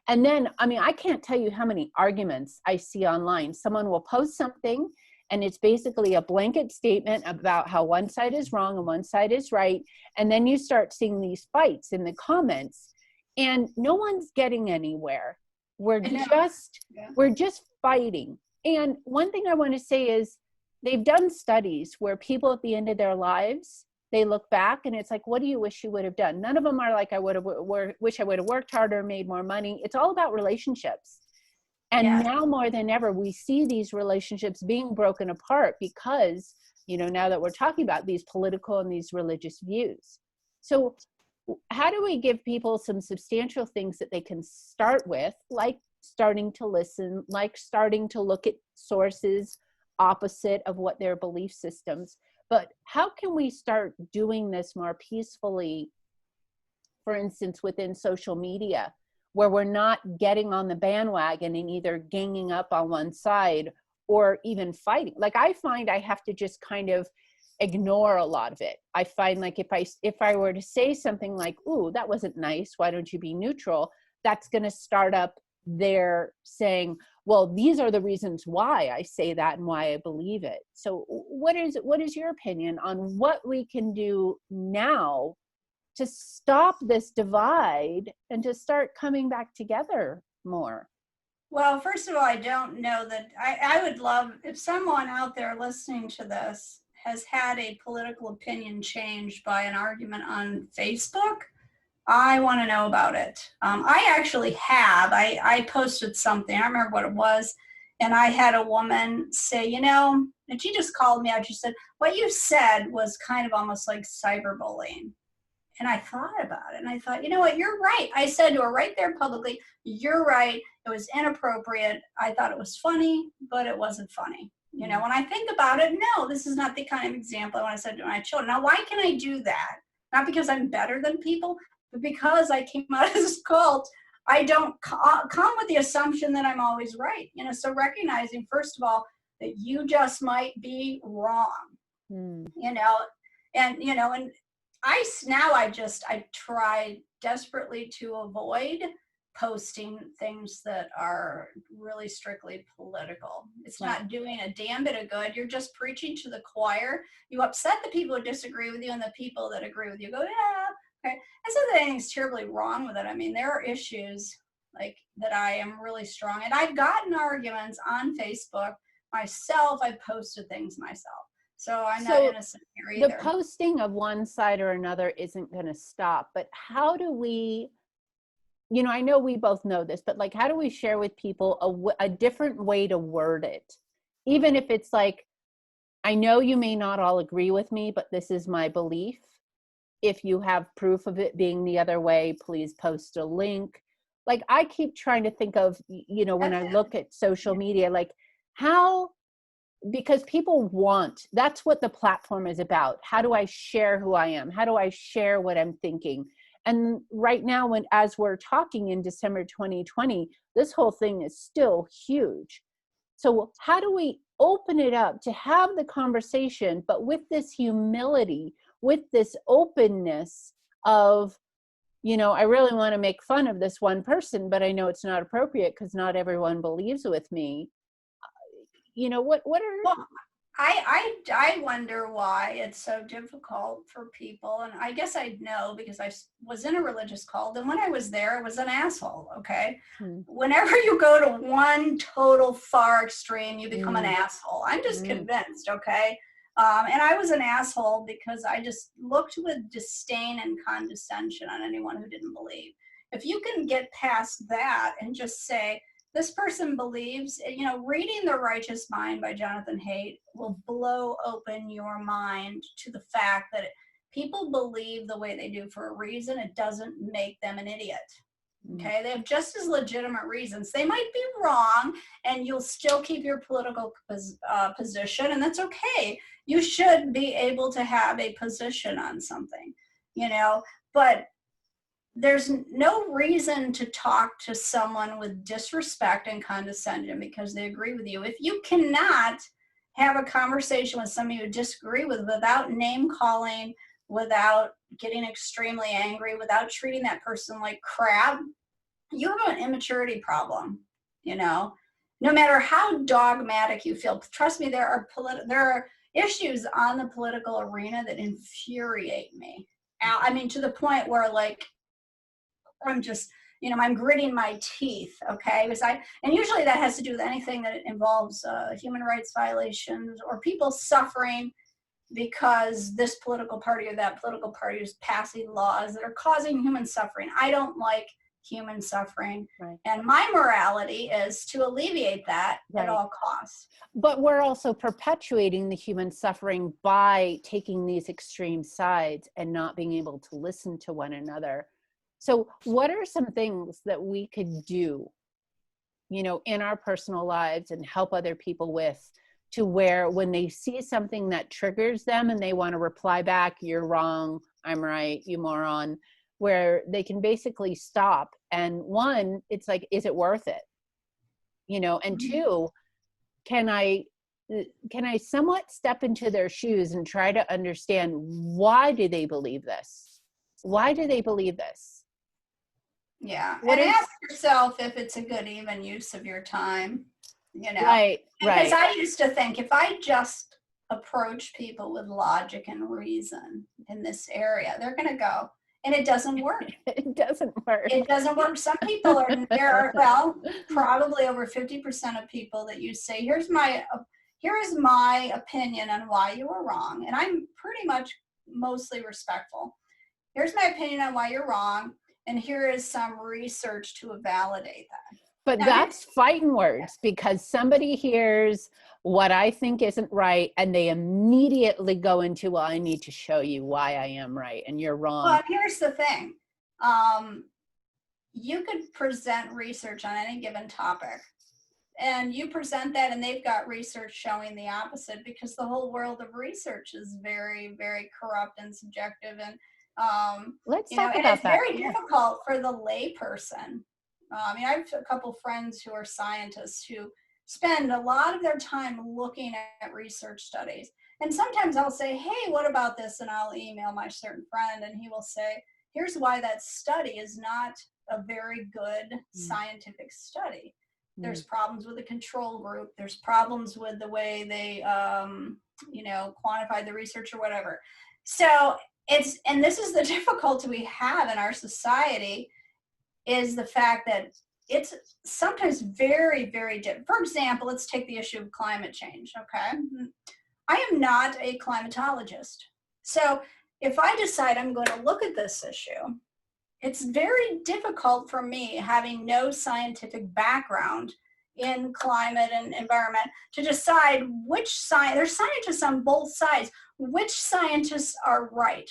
Speaker 1: And then, I mean, I can't tell you how many arguments I see online. Someone will post something and it's basically a blanket statement about how one side is wrong and one side is right. And then you start seeing these fights in the comments and no one's getting anywhere. We're just fighting. And one thing I want to say is, they've done studies where people at the end of their lives, they look back and it's like, what do you wish you would have done? None of them are like, wish I would have worked harder, made more money. It's all about relationships. And now more than ever, we see these relationships being broken apart because, you know, now that we're talking about these political and these religious views. So how do we give people some substantial things that they can start with, like starting to listen, like starting to look at sources opposite of what their belief systems, but how can we start doing this more peacefully, for instance, within social media, where we're not getting on the bandwagon and either ganging up on one side or even fighting? Like, I find I have to just kind of ignore a lot of it. I find like if I were to say something like, ooh, that wasn't nice, why don't you be neutral? That's going to start up there saying, well, these are the reasons why I say that and why I believe it. So what is your opinion on what we can do now to stop this divide and to start coming back together more?
Speaker 2: Well, first of all, I don't know that I would love if someone out there listening to this has had a political opinion changed by an argument on Facebook. I want to know about it. I actually have. I posted something. I remember what it was. And I had a woman say, you know, and she just called me out. She said, what you said was kind of almost like cyberbullying. And I thought about it and I thought, you know what, you're right. I said to her right there publicly, you're right. It was inappropriate. I thought it was funny, but it wasn't funny. You know, when I think about it, no, this is not the kind of example I want to set to my children. Now, why can I do that? Not because I'm better than people, but because I came out of this cult, I don't come with the assumption that I'm always right. You know, so recognizing, first of all, that you just might be wrong, you know, and I try desperately to avoid posting things that are really strictly political. It's not doing a damn bit of good. You're just preaching to the choir. You upset the people who disagree with you, and the people that agree with you go, yeah, okay. I said that anything's terribly wrong with it. I mean, there are issues like that I am really strong, and I've gotten arguments on Facebook myself. I've posted things myself. So I'm not innocent here either.
Speaker 1: The posting of one side or another isn't going to stop, but how do we, you know, I know we both know this, but like, how do we share with people a different way to word it? Even if it's like, I know you may not all agree with me, but this is my belief. If you have proof of it being the other way, please post a link. Like, I keep trying to think of, you know, when I look at social media, like how, because people that's what the platform is about. How do I share who I am? How do I share what I'm thinking? And right now, as we're talking in December 2020, this whole thing is still huge. So how do we open it up to have the conversation, but with this humility, with this openness of, you know, I really want to make fun of this one person, but I know it's not appropriate because not everyone believes with me. You know, what are...
Speaker 2: Well, I wonder why it's so difficult for people. And I guess I know because I was in a religious cult. And when I was there, it was an asshole, okay? Whenever you go to one total far extreme, you become an asshole. I'm just convinced, okay? And I was an asshole because I just looked with disdain and condescension on anyone who didn't believe. If you can get past that and just say, this person believes, you know, reading The Righteous Mind by Jonathan Haidt will blow open your mind to the fact that People believe the way they do for a reason. It doesn't make them an idiot. Okay, they have just as legitimate reasons. They might be wrong, and you'll still keep your political position, and that's okay. You should be able to have a position on something, you know, but there's no reason to talk to someone with disrespect and condescension because they agree with you. If you cannot have a conversation with somebody you disagree with without name calling, without getting extremely angry, without treating that person like crap, you have an immaturity problem, you know, no matter how dogmatic you feel. Trust me, there are issues on the political arena that infuriate me. I mean, to the point where like, I'm just, you know, I'm gritting my teeth, okay? And usually that has to do with anything that involves human rights violations or people suffering because this political party or that political party is passing laws that are causing human suffering. I don't like human suffering.
Speaker 1: Right.
Speaker 2: And my morality is to alleviate that at all costs.
Speaker 1: But we're also perpetuating the human suffering by taking these extreme sides and not being able to listen to one another. So what are some things that we could do, you know, in our personal lives and help other people with, to where when they see something that triggers them and they want to reply back, you're wrong, I'm right, you moron, where they can basically stop? And one, it's like, is it worth it? You know, and two, can I somewhat step into their shoes and try to understand, why do they believe this? Why do they believe this?
Speaker 2: Yeah. And ask yourself if it's a good even use of your time, you know.
Speaker 1: Right.
Speaker 2: Because I used to think if I just approach people with logic and reason in this area, they're going to go. And it doesn't work.
Speaker 1: It doesn't work.
Speaker 2: It doesn't work. Some people are, well, probably over 50% of people that you say, here is my opinion on why you were wrong. And I'm pretty much mostly respectful. Here's my opinion on why you're wrong. And here is some research to validate that.
Speaker 1: But
Speaker 2: now,
Speaker 1: that's fighting words, because somebody hears what I think isn't right and they immediately go into, well, I need to show you why I am right and you're wrong.
Speaker 2: Well, here's the thing. You could present research on any given topic, and you present that and they've got research showing the opposite, because the whole world of research is very, very corrupt and subjective. And
Speaker 1: let's talk about that.
Speaker 2: It's very difficult for the lay person. I mean, I have a couple friends who are scientists who spend a lot of their time looking at research studies. And sometimes I'll say, hey, what about this? And I'll email my certain friend and he will say, here's why that study is not a very good scientific study. There's problems with the control group. There's problems with the way they, quantify the research or whatever. So and this is the difficulty we have in our society, is the fact that it's sometimes very, very different. For example, let's take the issue of climate change, okay? I am not a climatologist. So if I decide I'm going to look at this issue, it's very difficult for me, having no scientific background in climate and environment, to decide which there's scientists on both sides, which scientists are right.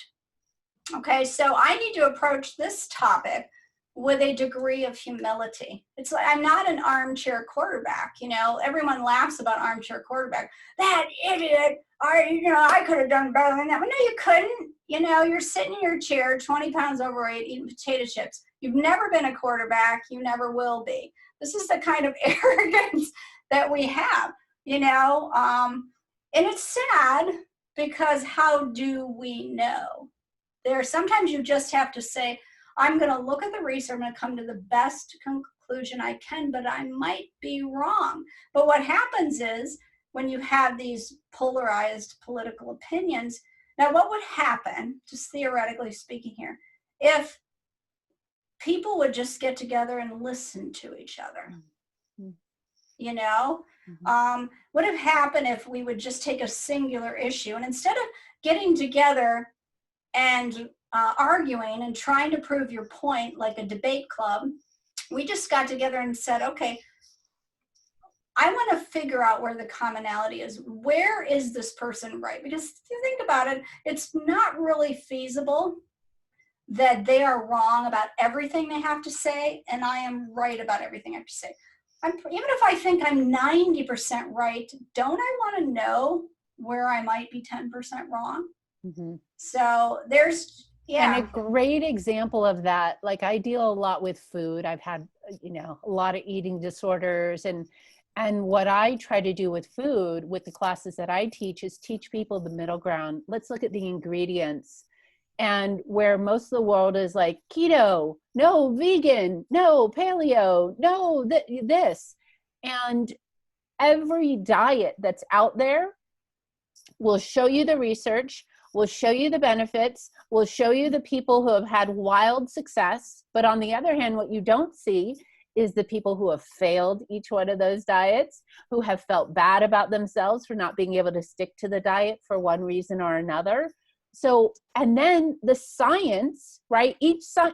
Speaker 2: Okay, so I need to approach this topic with a degree of humility. It's like, I'm not an armchair quarterback. You know, everyone laughs about armchair quarterback. That idiot, I could have done better than that. But no, you couldn't. You know, you're sitting in your chair, 20 pounds overweight, eating potato chips. You've never been a quarterback. You never will be. This is the kind of arrogance that we have, you know. And it's sad, because how do we know? Sometimes you just have to say, I'm going to look at the research, I'm going to come to the best conclusion I can, but I might be wrong. But what happens is, when you have these polarized political opinions, now what would happen, just theoretically speaking here, if people would just get together and listen to each other? You know, what would happen if we would just take a singular issue, and instead of getting together and arguing and trying to prove your point like a debate club, we just got together and said, okay, I want to figure out where the commonality is. Where is this person right? Because if you think about it, it's not really feasible that they are wrong about everything they have to say, and I am right about everything I have to say. Even if I think I'm 90% right, don't I want to know where I might be 10% wrong?
Speaker 1: Mm-hmm.
Speaker 2: So there's,
Speaker 1: And a
Speaker 2: yeah.
Speaker 1: great example of that, like I deal a lot with food. I've had, a lot of eating disorders, and what I try to do with food, with the classes that I teach, is teach people the middle ground. Let's look at the ingredients. And where most of the world is like keto, no, vegan, no, paleo, no, this. And every diet that's out there will show you the research, will show you the benefits, will show you the people who have had wild success. But on the other hand, what you don't see is the people who have failed each one of those diets, who have felt bad about themselves for not being able to stick to the diet for one reason or another. So, and then the science, right?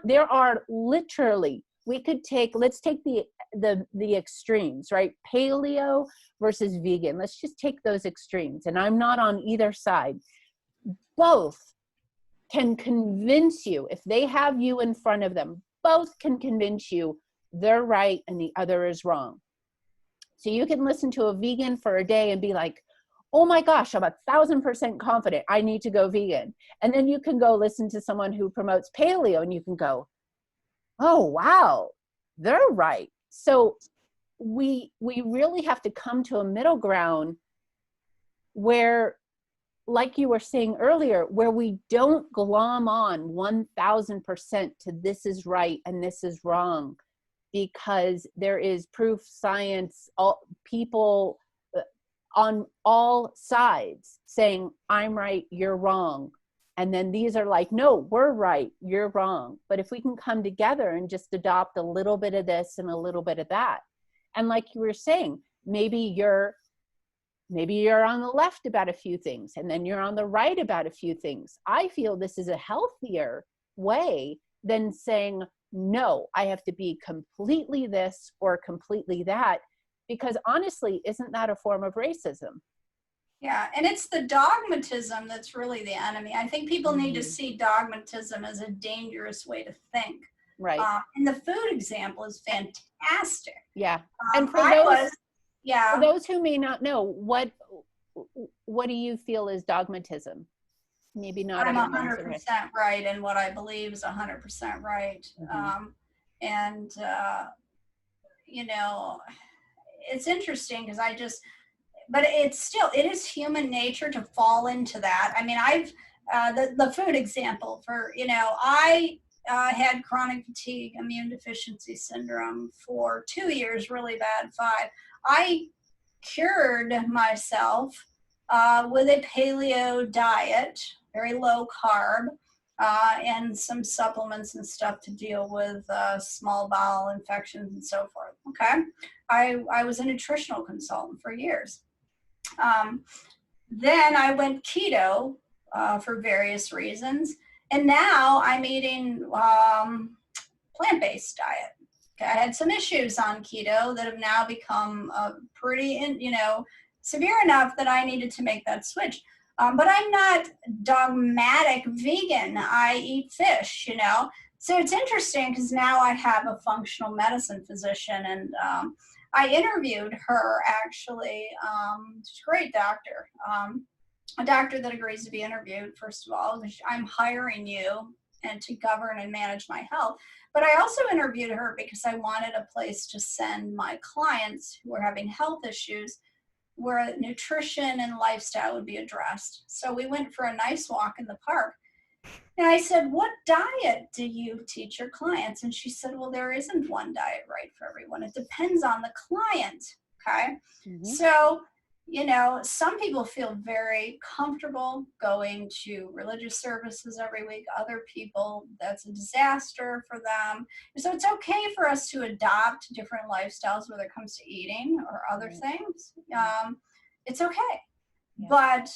Speaker 1: There are literally, let's take the extremes, right? Paleo versus vegan. Let's just take those extremes. And I'm not on either side. Both can convince you, if they have you in front of them, both can convince you they're right and the other is wrong. So you can listen to a vegan for a day and be like, oh my gosh, I'm 1,000% confident I need to go vegan. And then you can go listen to someone who promotes paleo and you can go, oh, wow, they're right. So we really have to come to a middle ground where, like you were saying earlier, where we don't glom on 1,000% to this is right and this is wrong, because there is proof, science, people on all sides saying, I'm right, you're wrong. And then these are like, no, we're right, you're wrong. But if we can come together and just adopt a little bit of this and a little bit of that, and like you were saying, maybe you're on the left about a few things, and then you're on the right about a few things. I feel this is a healthier way than saying, no, I have to be completely this or completely that, because honestly, isn't that a form of racism?
Speaker 2: Yeah, and it's the dogmatism that's really the enemy. I think people need to see dogmatism as a dangerous way to think.
Speaker 1: Right.
Speaker 2: And the food example is fantastic.
Speaker 1: Yeah. And for those who may not know, what do you feel is dogmatism? Maybe not.
Speaker 2: I'm 100% right, and what I believe is 100% right.
Speaker 1: Mm-hmm.
Speaker 2: It's interesting because but it is human nature to fall into that. I mean, the food example I had chronic fatigue immune deficiency syndrome for 2 years, really bad, 5. I cured myself with a paleo diet, very low carb, and some supplements and stuff to deal with small bowel infections and so forth. Okay. I was a nutritional consultant for years. Then I went keto for various reasons. And now I'm eating plant-based diet. Okay, I had some issues on keto that have now become pretty, severe enough that I needed to make that switch. But I'm not dogmatic vegan. I eat fish, So it's interesting because now I have a functional medicine physician, and I interviewed her actually. She's a great doctor. A doctor that agrees to be interviewed, first of all. I'm hiring you and to govern and manage my health. But I also interviewed her because I wanted a place to send my clients who are having health issues where nutrition and lifestyle would be addressed. So we went for a nice walk in the park. And I said, what diet do you teach your clients? And she said, well, there isn't one diet right for everyone. It depends on the client. Okay. Mm-hmm. So, some people feel very comfortable going to religious services every week. Other people, that's a disaster for them. So it's okay for us to adopt different lifestyles, whether it comes to eating or other things. It's okay. Yeah. But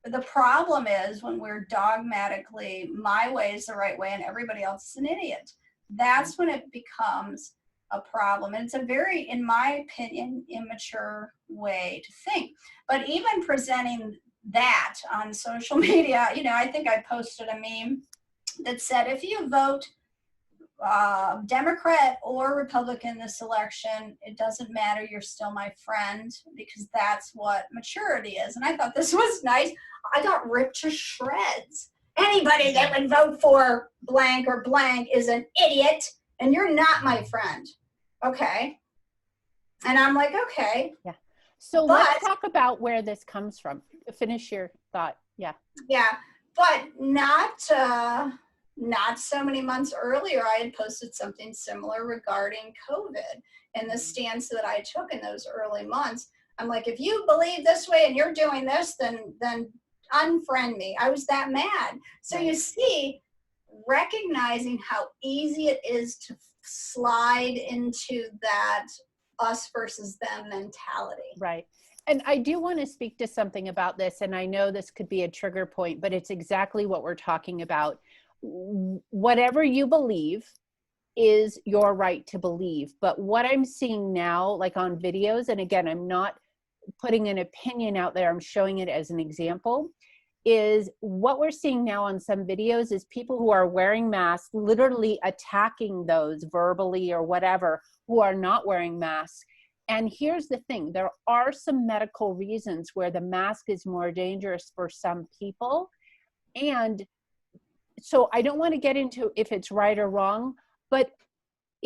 Speaker 2: the problem is when we're dogmatically, my way is the right way and everybody else is an idiot. That's when it becomes a problem. And it's a very, in my opinion, immature way to think. But even presenting that on social media, you know, I think I posted a meme that said, if you vote Democrat or Republican this election, it doesn't matter, you're still my friend, because that's what maturity is. And I thought this was nice. I got ripped to shreds. Anybody that would vote for blank or blank is an idiot, and you're not my friend. Okay. And I'm like, okay.
Speaker 1: Yeah. So let's talk about where this comes from. Finish your thought. Yeah.
Speaker 2: Yeah. But not so many months earlier, I had posted something similar regarding COVID and the stance that I took in those early months. I'm like, if you believe this way and you're doing this, then unfriend me. I was that mad. So you see, recognizing how easy it is to slide into that us versus them mentality.
Speaker 1: Right. And I do want to speak to something about this, and I know this could be a trigger point, but it's exactly what we're talking about. Whatever you believe is your right to believe. But what I'm seeing now, like on videos, and again, I'm not putting an opinion out there, I'm showing it as an example, is what we're seeing now on some videos is people who are wearing masks literally attacking those verbally or whatever who are not wearing masks. And here's the thing, there are some medical reasons where the mask is more dangerous for some people. And so I don't want to get into if it's right or wrong, but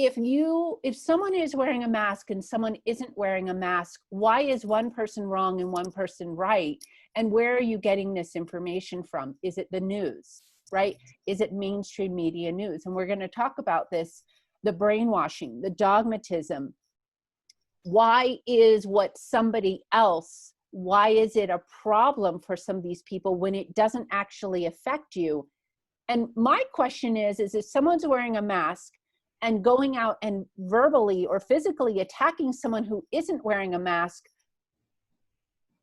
Speaker 1: if someone is wearing a mask and someone isn't wearing a mask, why is one person wrong and one person right? And where are you getting this information from? Is it the news, right? Is it mainstream media news? And we're going to talk about this, the brainwashing, the dogmatism. Why is what somebody else, why is it a problem for some of these people when it doesn't actually affect you? And my question is if someone's wearing a mask and going out and verbally or physically attacking someone who isn't wearing a mask,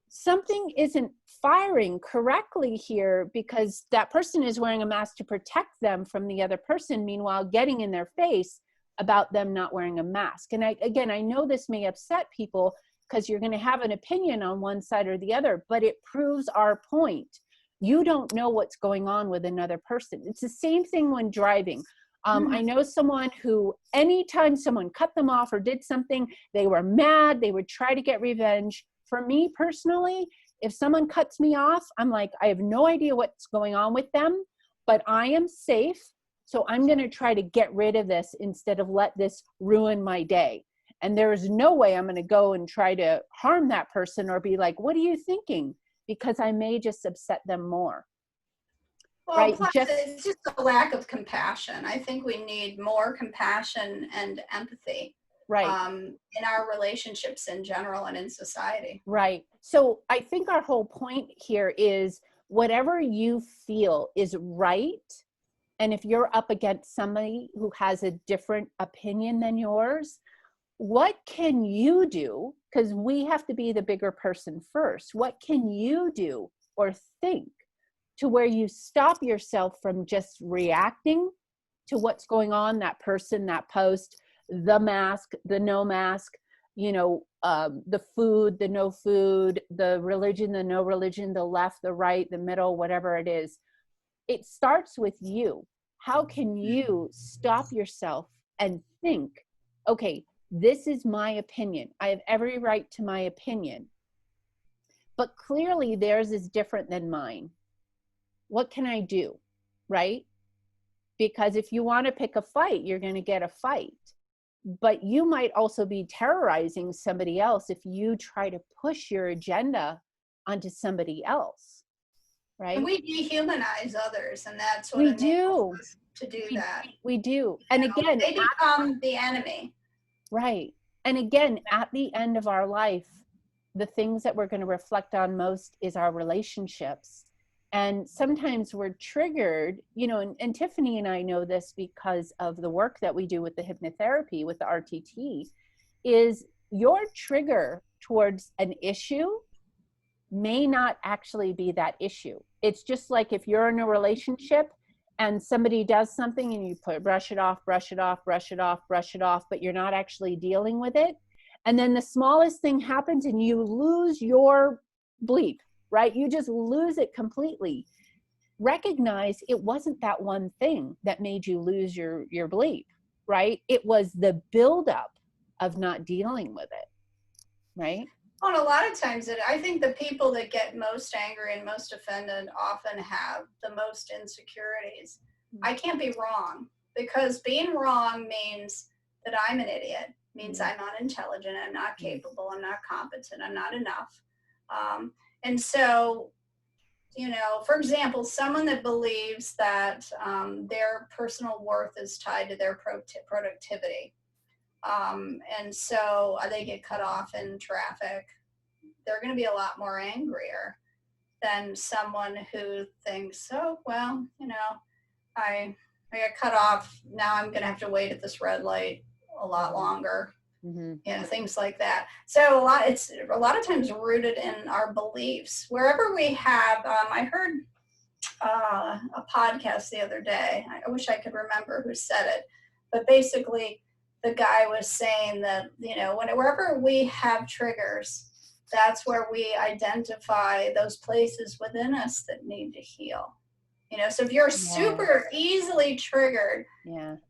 Speaker 1: something isn't firing correctly here, because that person is wearing a mask to protect them from the other person, meanwhile getting in their face about them not wearing a mask. And I know this may upset people because you're going to have an opinion on one side or the other, but it proves our point. You don't know what's going on with another person. It's the same thing when driving. I know someone who, anytime someone cut them off or did something, they were mad, they would try to get revenge. For me personally, if someone cuts me off, I'm like, I have no idea what's going on with them, but I am safe. So I'm going to try to get rid of this instead of let this ruin my day. And there is no way I'm going to go and try to harm that person or be like, what are you thinking? Because I may just upset them more.
Speaker 2: Well,
Speaker 1: right?
Speaker 2: plus it's just a lack of compassion. I think we need more compassion and empathy,
Speaker 1: right,
Speaker 2: in our relationships in general and in society.
Speaker 1: right. So I think our whole point here is whatever you feel is right. And if you're up against somebody who has a different opinion than yours, what can you do? Because we have to be the bigger person first. What can you do or think to where you stop yourself from just reacting to what's going on, that person, that post, the mask, the no mask, the food, the no food, the religion, the no religion, the left, the right, the middle, whatever it is. It starts with you. How can you stop yourself and think, okay, this is my opinion. I have every right to my opinion, but clearly theirs is different than mine. What can I do, right? Because if you want to pick a fight, you're going to get a fight. But you might also be terrorizing somebody else if you try to push your agenda onto somebody else, right?
Speaker 2: And we dehumanize others, and that's what
Speaker 1: we do
Speaker 2: us to do that.
Speaker 1: We do. And again,
Speaker 2: they become the enemy.
Speaker 1: Right. And again, at the end of our life, the things that we're going to reflect on most is our relationships. And sometimes we're triggered, and Tiffani and I know this because of the work that we do with the hypnotherapy, with the RTT, is your trigger towards an issue may not actually be that issue. It's just like if you're in a relationship and somebody does something and you brush it off, brush it off, brush it off, brush it off, but you're not actually dealing with it. And then the smallest thing happens and you lose your bleep, right? You just lose it completely. Recognize it wasn't that one thing that made you lose your bleep, right? It was the buildup of not dealing with it, right?
Speaker 2: Well, a lot of times, I think the people that get most angry and most offended often have the most insecurities. I can't be wrong, because being wrong means that I'm an idiot, means I'm not intelligent, I'm not capable, I'm not competent, I'm not enough. And so, you know, for example, someone that believes that their personal worth is tied to their productivity. And so they get cut off in traffic, they're going to be a lot more angrier than someone who thinks, oh, well, you know, I got cut off. Now I'm going to have to wait at this red light a lot longer. You know, things like that. So it's a lot of times rooted in our beliefs. Wherever we have, I heard a podcast the other day. I wish I could remember who said it, but basically the guy was saying that, you know, wherever we have triggers, that's where we identify those places within us that need to heal. You know, so if you're super easily triggered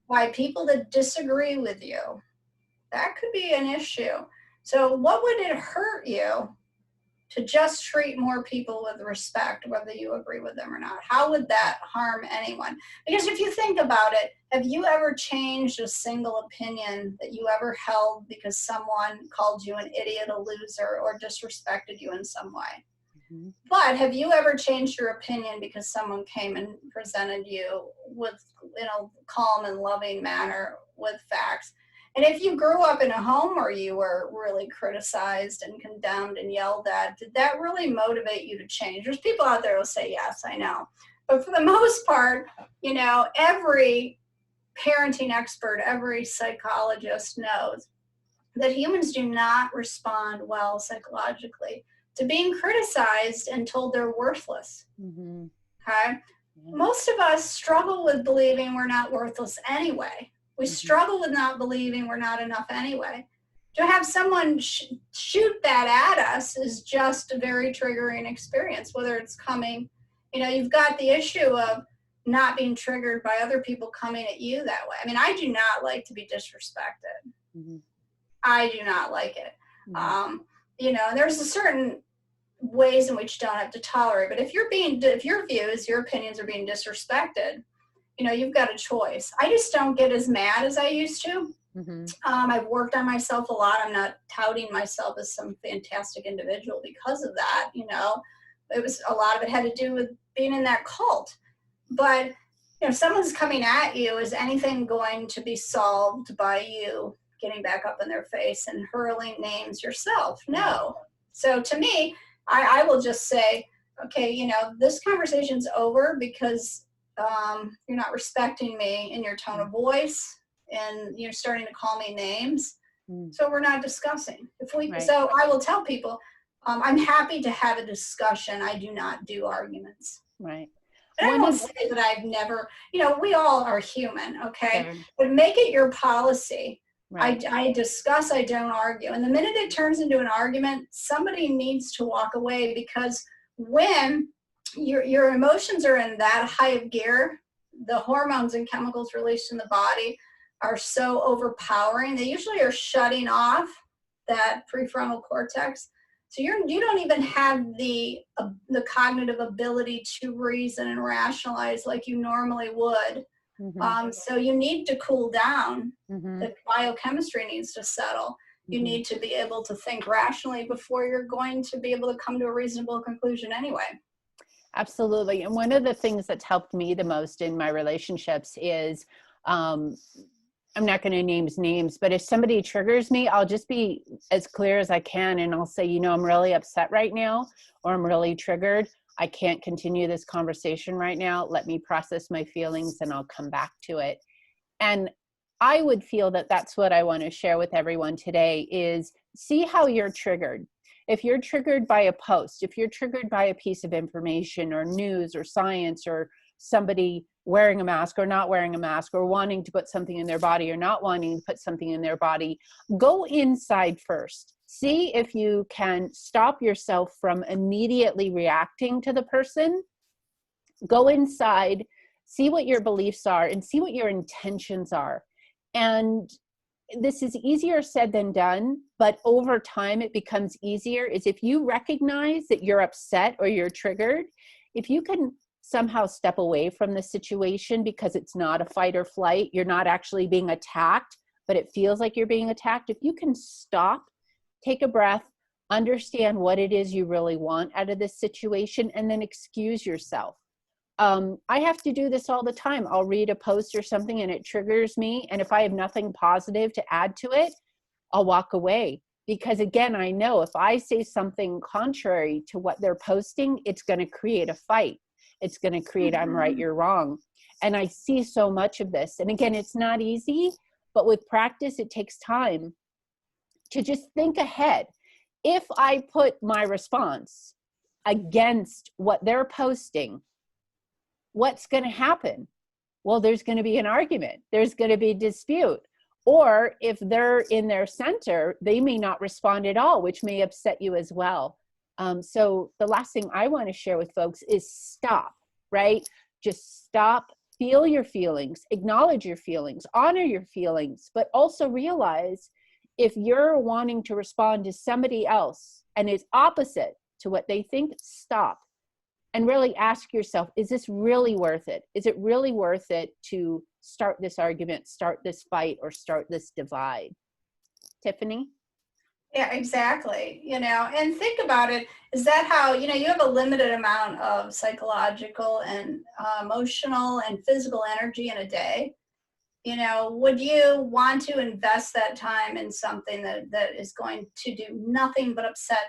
Speaker 2: by people that disagree with you, that could be an issue. So what would it hurt you to just treat more people with respect, whether you agree with them or not? How would that harm anyone? Because if you think about it, have you ever changed a single opinion that you ever held because someone called you an idiot, a loser, or disrespected you in some way? But have you ever changed your opinion because someone came and presented you with, in a calm and loving manner with facts? And if you grew up in a home where you were really criticized and condemned and yelled at, did that really motivate you to change? There's people out there who will say, yes, I know. But for the most part, you know, every parenting expert, every psychologist knows that humans do not respond well psychologically to being criticized and told they're worthless. Okay? Most of us struggle with believing we're not worthless anyway. We struggle with not believing we're not enough anyway. To have someone shoot that at us is just a very triggering experience, whether it's coming, you know, you've got the issue of not being triggered by other people coming at you that way. I mean, I do not like to be disrespected. I do not like it. You know, there's a certain ways in which you don't have to tolerate, but if your views, your opinions are being disrespected, you know, you've got a choice. I just don't get as mad as I used to. I've worked on myself a lot. I'm not touting myself as some fantastic individual because of that. You know, a lot of it had to do with being in that cult. But, you know, if someone's coming at you, is anything going to be solved by you getting back up in their face and hurling names yourself? No. So to me, I will just say, okay, you know, this conversation's over because you're not respecting me in your tone of voice, and you're starting to call me names. So we're not discussing. So I will tell people, I'm happy to have a discussion. I do not do arguments.
Speaker 1: Right.
Speaker 2: And I won't say that I've never, you know, we all are human, okay? But make it your policy. I discuss, I don't argue. And the minute it turns into an argument, somebody needs to walk away, because when your emotions are in that high of gear, the hormones and chemicals released in the body are so overpowering. They usually are shutting off that prefrontal cortex. So you don't even have the cognitive ability to reason and rationalize like you normally would. So you need to cool down. The biochemistry needs to settle. You need to be able to think rationally before you're going to be able to come to a reasonable conclusion anyway.
Speaker 1: Absolutely. And one of the things that's helped me the most in my relationships is, I'm not going to name names, but if somebody triggers me, I'll just be as clear as I can. And I'll say, you know, I'm really upset right now, or I'm really triggered. I can't continue this conversation right now. Let me process my feelings and I'll come back to it. And I would feel that that's what I want to share with everyone today is see how you're triggered. If you're triggered by a post, if you're triggered by a piece of information or news or science or somebody wearing a mask or not wearing a mask, or wanting to put something in their body or not wanting to put something in their body, go inside first. See if you can stop yourself from immediately reacting to the person. Go inside, see what your beliefs are, and see what your intentions are. And this is easier said than done, but over time it becomes easier. Is if you recognize that you're upset or you're triggered, if you can somehow step away from the situation because it's not a fight or flight, you're not actually being attacked, but it feels like you're being attacked. If you can stop, take a breath, understand what it is you really want out of this situation, and then excuse yourself. I have to do this all the time. I'll read a post or something and it triggers me. And if I have nothing positive to add to it, I'll walk away. Because again, I know if I say something contrary to what they're posting, it's going to create a fight. It's going to create, I'm right, you're wrong. And I see so much of this. And again, it's not easy, but with practice, it takes time to just think ahead. If I put my response against what they're posting, what's going to happen? Well, there's going to be an argument. There's going to be dispute. Or if they're in their center, they may not respond at all, which may upset you as well. So the last thing I want to share with folks is stop, right? Just stop, feel your feelings, acknowledge your feelings, honor your feelings, but also realize if you're wanting to respond to somebody else and it's opposite to what they think, stop. And really ask yourself, is this really worth it? Is it really worth it to start this argument, start this fight, or start this divide? Tiffani?
Speaker 2: Yeah, exactly. And think about it. Is that how, you have a limited amount of psychological and emotional and physical energy in a day? Would you want to invest that time in something that is going to do nothing but upset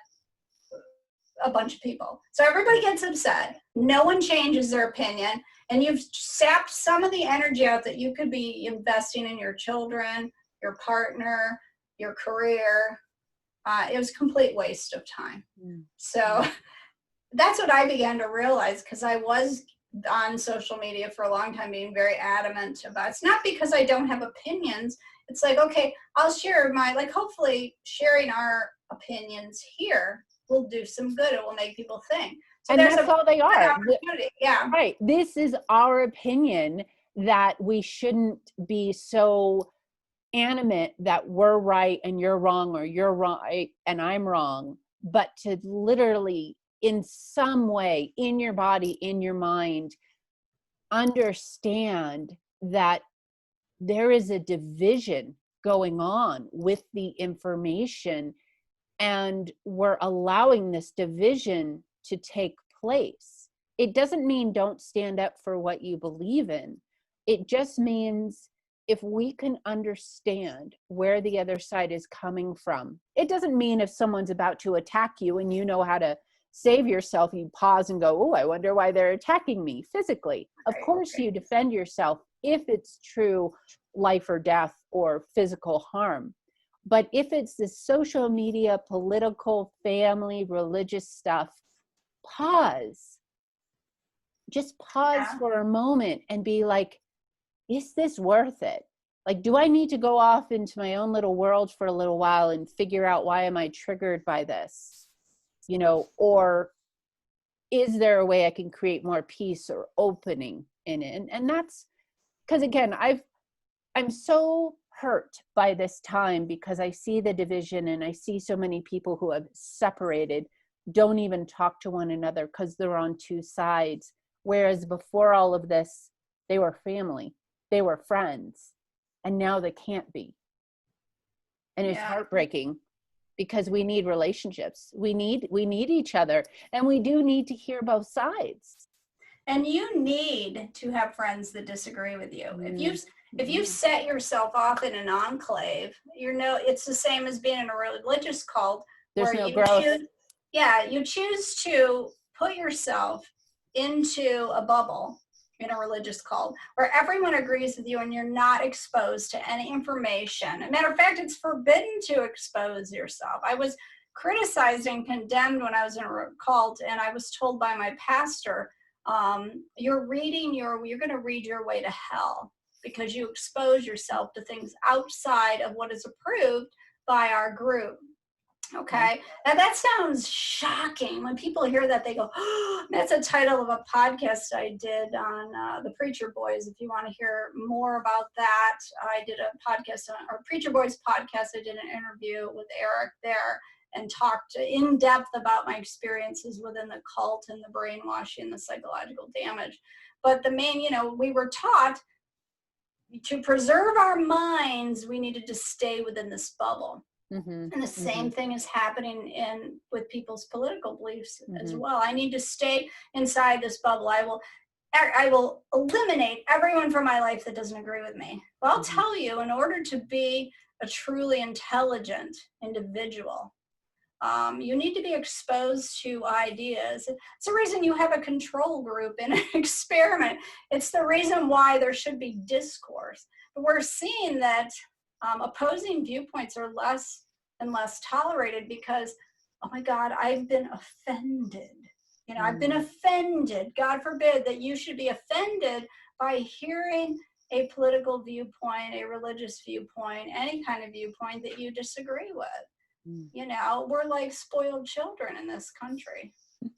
Speaker 2: a bunch of people? So everybody gets upset. No one changes their opinion. And you've sapped some of the energy out that you could be investing in your children, your partner, your career. It was a complete waste of time. So that's what I began to realize, because I was on social media for a long time being very adamant about it's not because I don't have opinions. It's like, okay, I'll share hopefully sharing our opinions here will do some good. It will make people think. So
Speaker 1: and that's all they are.
Speaker 2: Yeah.
Speaker 1: Right. This is our opinion, that we shouldn't be so animate that we're right and you're wrong, or you're right and I'm wrong, but to literally in some way in your body, in your mind, understand that there is a division going on with the information, and we're allowing this division to take place. It doesn't mean don't stand up for what you believe in. It just means if we can understand where the other side is coming from. It doesn't mean if someone's about to attack you and you know how to save yourself, you pause and go, oh, I wonder why they're attacking me physically. Of course you defend yourself if it's true life or death or physical harm. But if it's this social media, political, family, religious stuff, pause. Just pause for a moment and be like, is this worth it? Like, do I need to go off into my own little world for a little while and figure out why am I triggered by this? Or is there a way I can create more peace or opening in it? And that's because, again, I'm so hurt by this time because I see the division and I see so many people who have separated, don't even talk to one another because they're on two sides. Whereas before all of this, they were family, they were friends, and now they can't be. And it's heartbreaking because we need relationships. We need each other, and we do need to hear both sides.
Speaker 2: And you need to have friends that disagree with you. If you set yourself off in an enclave, it's the same as being in a religious cult.
Speaker 1: There's no growth.
Speaker 2: You choose to put yourself into a bubble in a religious cult where everyone agrees with you and you're not exposed to any information. As a matter of fact, it's forbidden to expose yourself. I was criticized and condemned when I was in a cult, and I was told by my pastor, you're going to read your way to hell because you expose yourself to things outside of what is approved by our group. Okay. Now that sounds shocking. When people hear that, they go, oh, that's a title of a podcast I did on the Preacher Boys. If you want to hear more about that, I did a podcast on our Preacher Boys podcast. I did an interview with Eric there and talked in depth about my experiences within the cult and the brainwashing, the psychological damage. But the main, we were taught to preserve our minds, we needed to stay within this bubble. Mm-hmm. And the same thing is happening with people's political beliefs as well. I need to stay inside this bubble. I will eliminate everyone from my life that doesn't agree with me. Well, I'll tell you, in order to be a truly intelligent individual, you need to be exposed to ideas. It's the reason you have a control group in an experiment. It's the reason why there should be discourse. But we're seeing that opposing viewpoints are less and less tolerated because, oh my God, I've been offended. I've been offended. God forbid that you should be offended by hearing a political viewpoint, a religious viewpoint, any kind of viewpoint that you disagree with. We're like spoiled children in this country,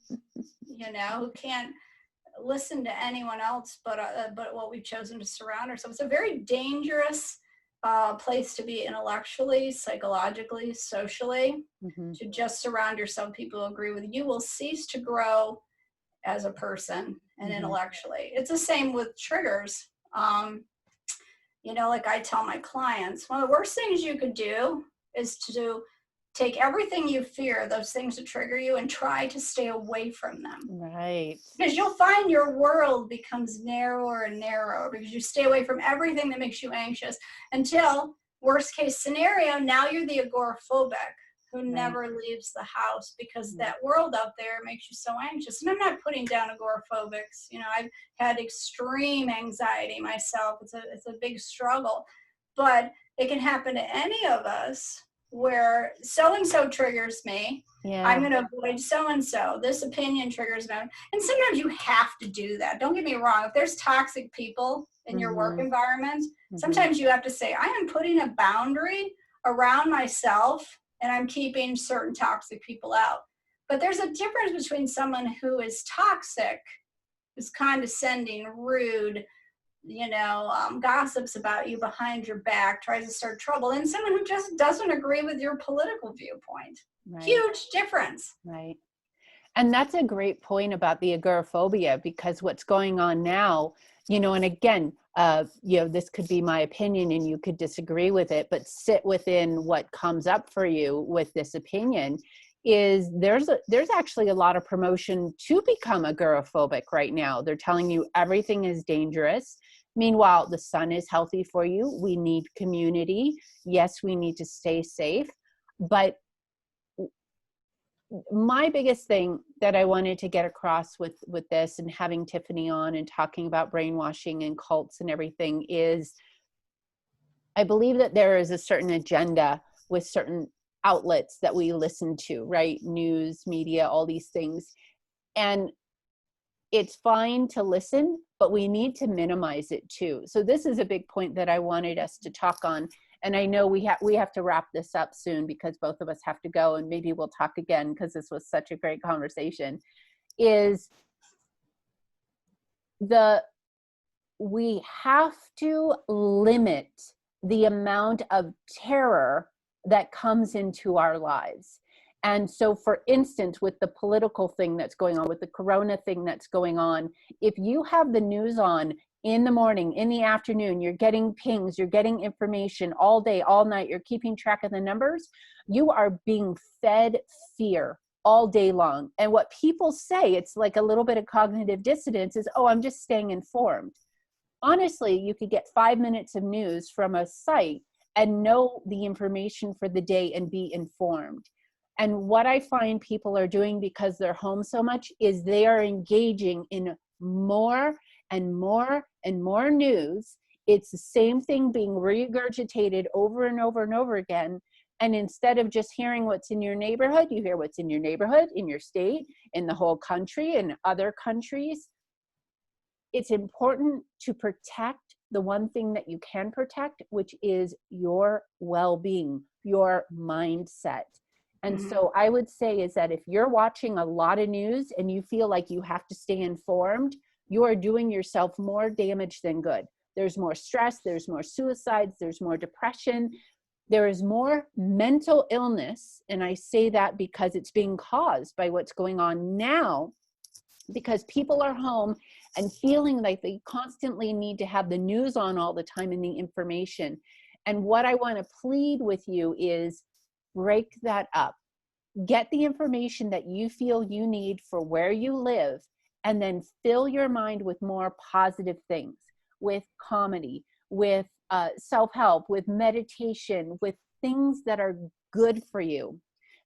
Speaker 2: who can't listen to anyone else but what we've chosen to surround ourselves. It's a very dangerous place to be intellectually, psychologically, socially, to just surround yourself with people who agree with you. You will cease to grow as a person and intellectually. It's the same with triggers. Like I tell my clients, one of the worst things you could do is to take everything you fear, those things that trigger you, and try to stay away from them.
Speaker 1: Right.
Speaker 2: Because you'll find your world becomes narrower and narrower because you stay away from everything that makes you anxious until, worst case scenario, now you're the agoraphobic who never leaves the house because that world out there makes you so anxious. And I'm not putting down agoraphobics. I've had extreme anxiety myself. It's a big struggle. But it can happen to any of us where so-and-so triggers me. I'm going to avoid so-and-so. This opinion triggers me. And sometimes you have to do that. Don't get me wrong. If there's toxic people in your work environment, sometimes you have to say, I am putting a boundary around myself and I'm keeping certain toxic people out. But there's a difference between someone who is toxic, is condescending, rude, gossips about you behind your back, tries to start trouble, and someone who just doesn't agree with your political viewpoint. Right. Huge difference.
Speaker 1: Right. And that's a great point about the agoraphobia, because what's going on now, and again, this could be my opinion and you could disagree with it, but sit within what comes up for you with this opinion is there's actually a lot of promotion to become agoraphobic right now. They're telling you everything is dangerous. Meanwhile, the sun is healthy for you. We need community. Yes, we need to stay safe. But my biggest thing that I wanted to get across with this and having Tiffani on and talking about brainwashing and cults and everything is I believe that there is a certain agenda with certain outlets that we listen to, right? News, media, all these things. And it's fine to listen, but we need to minimize it too. So this is a big point that I wanted us to talk on. And I know we have to wrap this up soon because both of us have to go, and maybe we'll talk again because this was such a great conversation, we have to limit the amount of terror that comes into our lives. And so, for instance, with the political thing that's going on, with the corona thing that's going on, if you have the news on in the morning, in the afternoon, you're getting pings, you're getting information all day, all night, you're keeping track of the numbers, you are being fed fear all day long. And what people say, it's like a little bit of cognitive dissonance, is, oh, I'm just staying informed. Honestly, you could get 5 minutes of news from a site and know the information for the day and be informed. And what I find people are doing because they're home so much is they are engaging in more and more and more news. It's the same thing being regurgitated over and over and over again. And instead of just hearing what's in your neighborhood, you hear what's in your neighborhood, in your state, in the whole country, in other countries. it's important to protect the one thing that you can protect, which is your well-being, your mindset. And so I would say is that if you're watching a lot of news and you feel like you have to stay informed, you are doing yourself more damage than good. There's more stress, there's more suicides, there's more depression, there is more mental illness. And I say that because it's being caused by what's going on now, because people are home and feeling like they constantly need to have the news on all the time and the information. And what I want to plead with you is break that up. Get the information that you feel you need for where you live, and then fill your mind with more positive things, with comedy, with self-help, with meditation, with things that are good for you,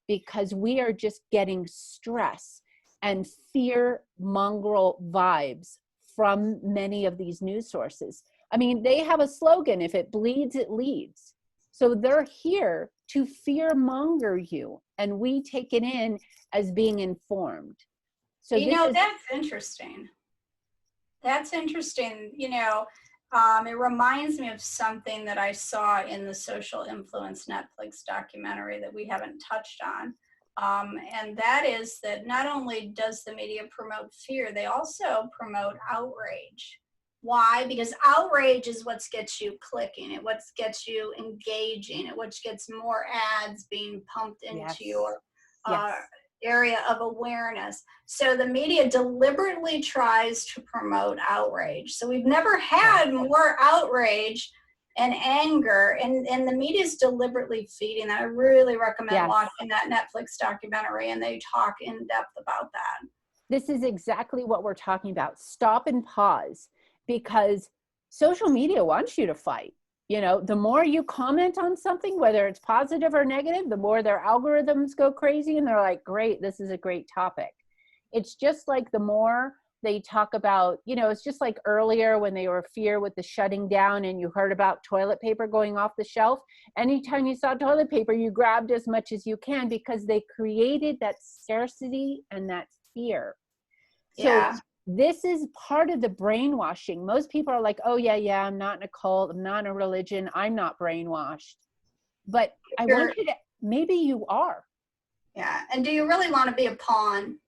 Speaker 1: because we are just getting stress and fear mongrel vibes from many of these news sources. I mean, they have a slogan, if it bleeds, it leads. So they're here to fear monger you, and we take it in as being informed. So
Speaker 2: that's interesting. That's interesting. It reminds me of something that I saw in the Social Influence Netflix documentary that we haven't touched on. And that is that not only does the media promote fear, they also promote outrage. Why? Because outrage is what gets you clicking, it what gets you engaging, it what gets more ads being pumped into your area of awareness. So the media deliberately tries to promote outrage. So we've never had more outrage and anger, and the media is deliberately feeding that. I really recommend watching that Netflix documentary, and they talk in depth about that.
Speaker 1: This is exactly what we're talking about. Stop and pause, because social media wants you to fight. The more you comment on something, whether it's positive or negative, the more their algorithms go crazy and they're like, great, this is a great topic. It's just like the more they talk about, it's just like earlier when they were fear with the shutting down and you heard about toilet paper going off the shelf. Anytime you saw toilet paper, you grabbed as much as you can, because they created that scarcity and that fear. So this is part of the brainwashing. Most people are like, oh yeah, I'm not in a cult, I'm not in a religion, I'm not brainwashed. But I want you to, maybe you are.
Speaker 2: Yeah, and do you really want to be a pawn?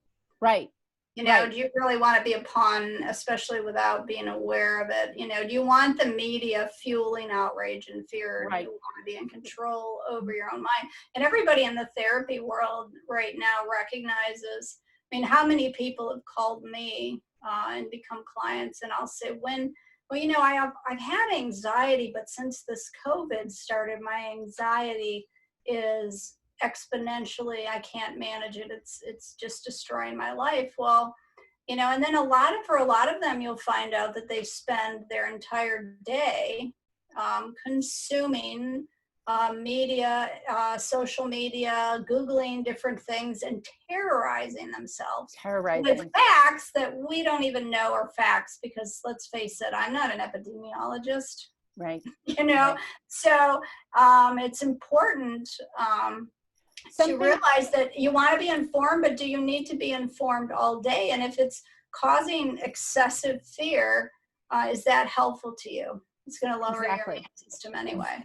Speaker 1: Right.
Speaker 2: Do you really want to be a pawn, especially without being aware of it? Do you want the media fueling outrage and fear?
Speaker 1: Right.
Speaker 2: Do you want to be in control over your own mind? And everybody in the therapy world right now recognizes, how many people have called me and become clients, and I'll say, I've had anxiety, but since this COVID started, my anxiety is exponentially, I can't manage it. It's just destroying my life. Well, and then for a lot of them, you'll find out that they spend their entire day consuming media, social media, Googling different things, and terrorizing themselves with facts that we don't even know are facts, because let's face it, I'm not an epidemiologist.
Speaker 1: Right.
Speaker 2: So it's important to realize that you want to be informed, but do you need to be informed all day? And if it's causing excessive fear, is that helpful to you? It's going to lower your immune system anyway.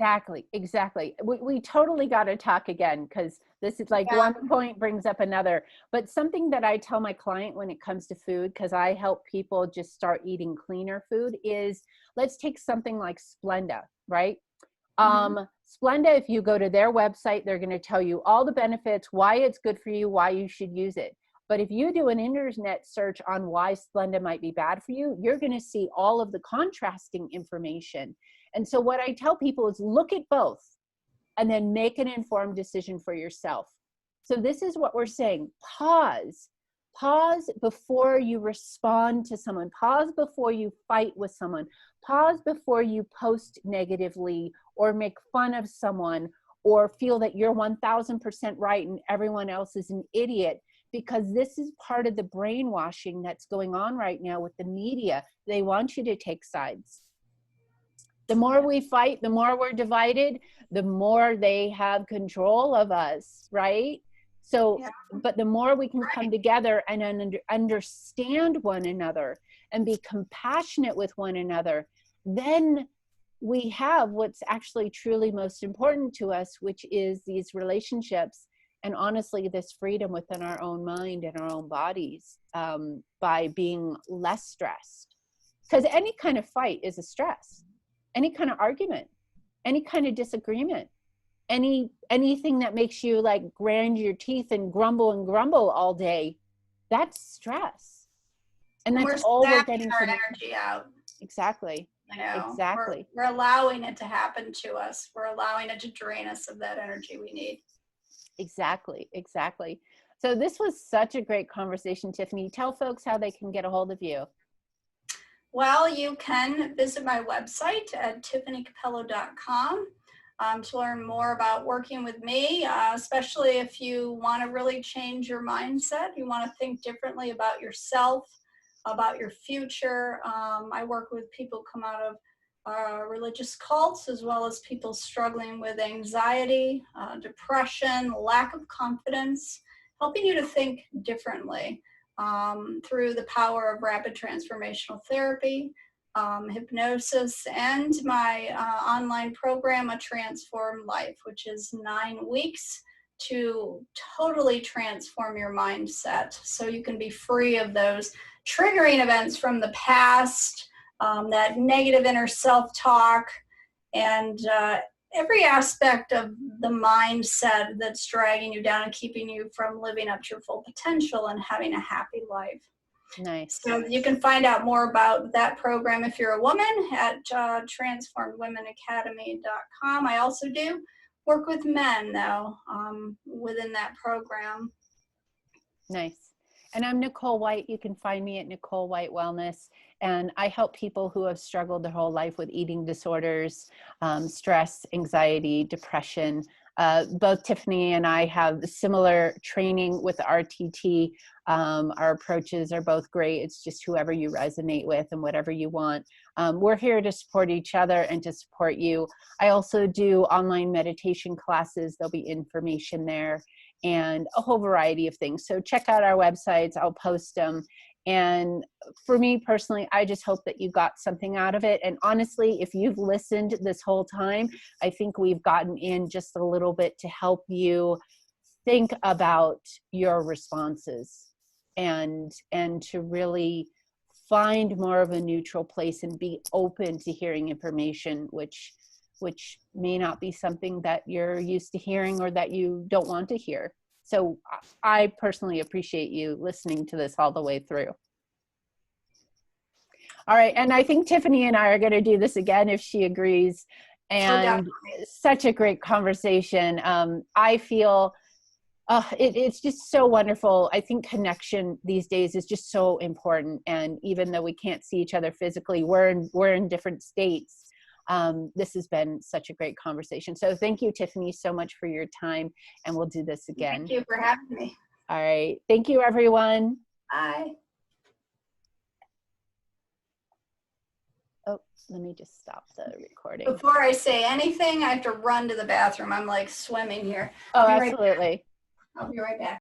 Speaker 1: Exactly. We totally got to talk again, because this is like one point brings up another. But something that I tell my client when it comes to food, because I help people just start eating cleaner food, is let's take something like Splenda, right? Splenda, if you go to their website, they're going to tell you all the benefits, why it's good for you, why you should use it. But if you do an internet search on why Splenda might be bad for you, you're going to see all of the contrasting information. And so what I tell people is look at both and then make an informed decision for yourself. So this is what we're saying. Pause before you respond to someone. Pause before you fight with someone. Pause before you post negatively or make fun of someone or feel that you're 1000% right and everyone else is an idiot. Because this is part of the brainwashing that's going on right now with the media. They want you to take sides. The more we fight, the more we're divided, the more they have control of us, right? So, but the more we can come together and understand one another and be compassionate with one another, then we have what's actually truly most important to us, which is these relationships, and honestly, this freedom within our own mind and our own bodies, by being less stressed. Because any kind of fight is a stress, any kind of argument, any kind of disagreement, anything that makes you like grind your teeth and grumble all day, that's stress. And
Speaker 2: We're
Speaker 1: that's all we're
Speaker 2: sapping
Speaker 1: getting
Speaker 2: our
Speaker 1: from
Speaker 2: energy out.
Speaker 1: Exactly.
Speaker 2: You know,
Speaker 1: Exactly.
Speaker 2: we're allowing it to happen to us. We're allowing it to drain us of that energy we need.
Speaker 1: Exactly. Exactly. So this was such a great conversation, Tiffani. Tell folks how they can get a hold of you.
Speaker 2: Well, you can visit my website at tiffanicappello.com to learn more about working with me, especially if you want to really change your mindset. You want to think differently about yourself, about your future. I work with people who come out of religious cults, as well as people struggling with anxiety, depression, lack of confidence, helping you to think differently through the power of rapid transformational therapy, hypnosis, and my online program, A Transformed Life, which is 9 weeks to totally transform your mindset so you can be free of those triggering events from the past, that negative inner self-talk, and every aspect of the mindset that's dragging you down and keeping you from living up to your full potential and having a happy life.
Speaker 1: Nice.
Speaker 2: So you can find out more about that program if you're a woman at transformedwomenacademy.com. I also do work with men, though, within that program.
Speaker 1: Nice. And I'm Nicole White. You can find me at Nicole White Wellness. And I help people who have struggled their whole life with eating disorders, stress, anxiety, depression. Both Tiffani and I have similar training with RTT. Our approaches are both great. It's just whoever you resonate with and whatever you want. We're here to support each other and to support you. I also do online meditation classes. There'll be information there and a whole variety of things. So check out our websites. I'll post them. And for me personally, I just hope that you got something out of it. And honestly, if you've listened this whole time, I think we've gotten in just a little bit to help you think about your responses and to really find more of a neutral place and be open to hearing information, which may not be something that you're used to hearing or that you don't want to hear. So I personally appreciate you listening to this all the way through. All right. And I think Tiffani and I are going to do this again if she agrees. And such a great conversation. I feel it's just so wonderful. I think connection these days is just so important. And even though we can't see each other physically, we're in different states. This has been such a great conversation. So thank you, Tiffani, so much for your time. And we'll do this again.
Speaker 2: Thank you for having me.
Speaker 1: All right. Thank you, everyone.
Speaker 2: Bye.
Speaker 1: Oh, let me just stop the recording.
Speaker 2: Before I say anything, I have to run to the bathroom. I'm like swimming here.
Speaker 1: Oh, absolutely.
Speaker 2: I'll be right back.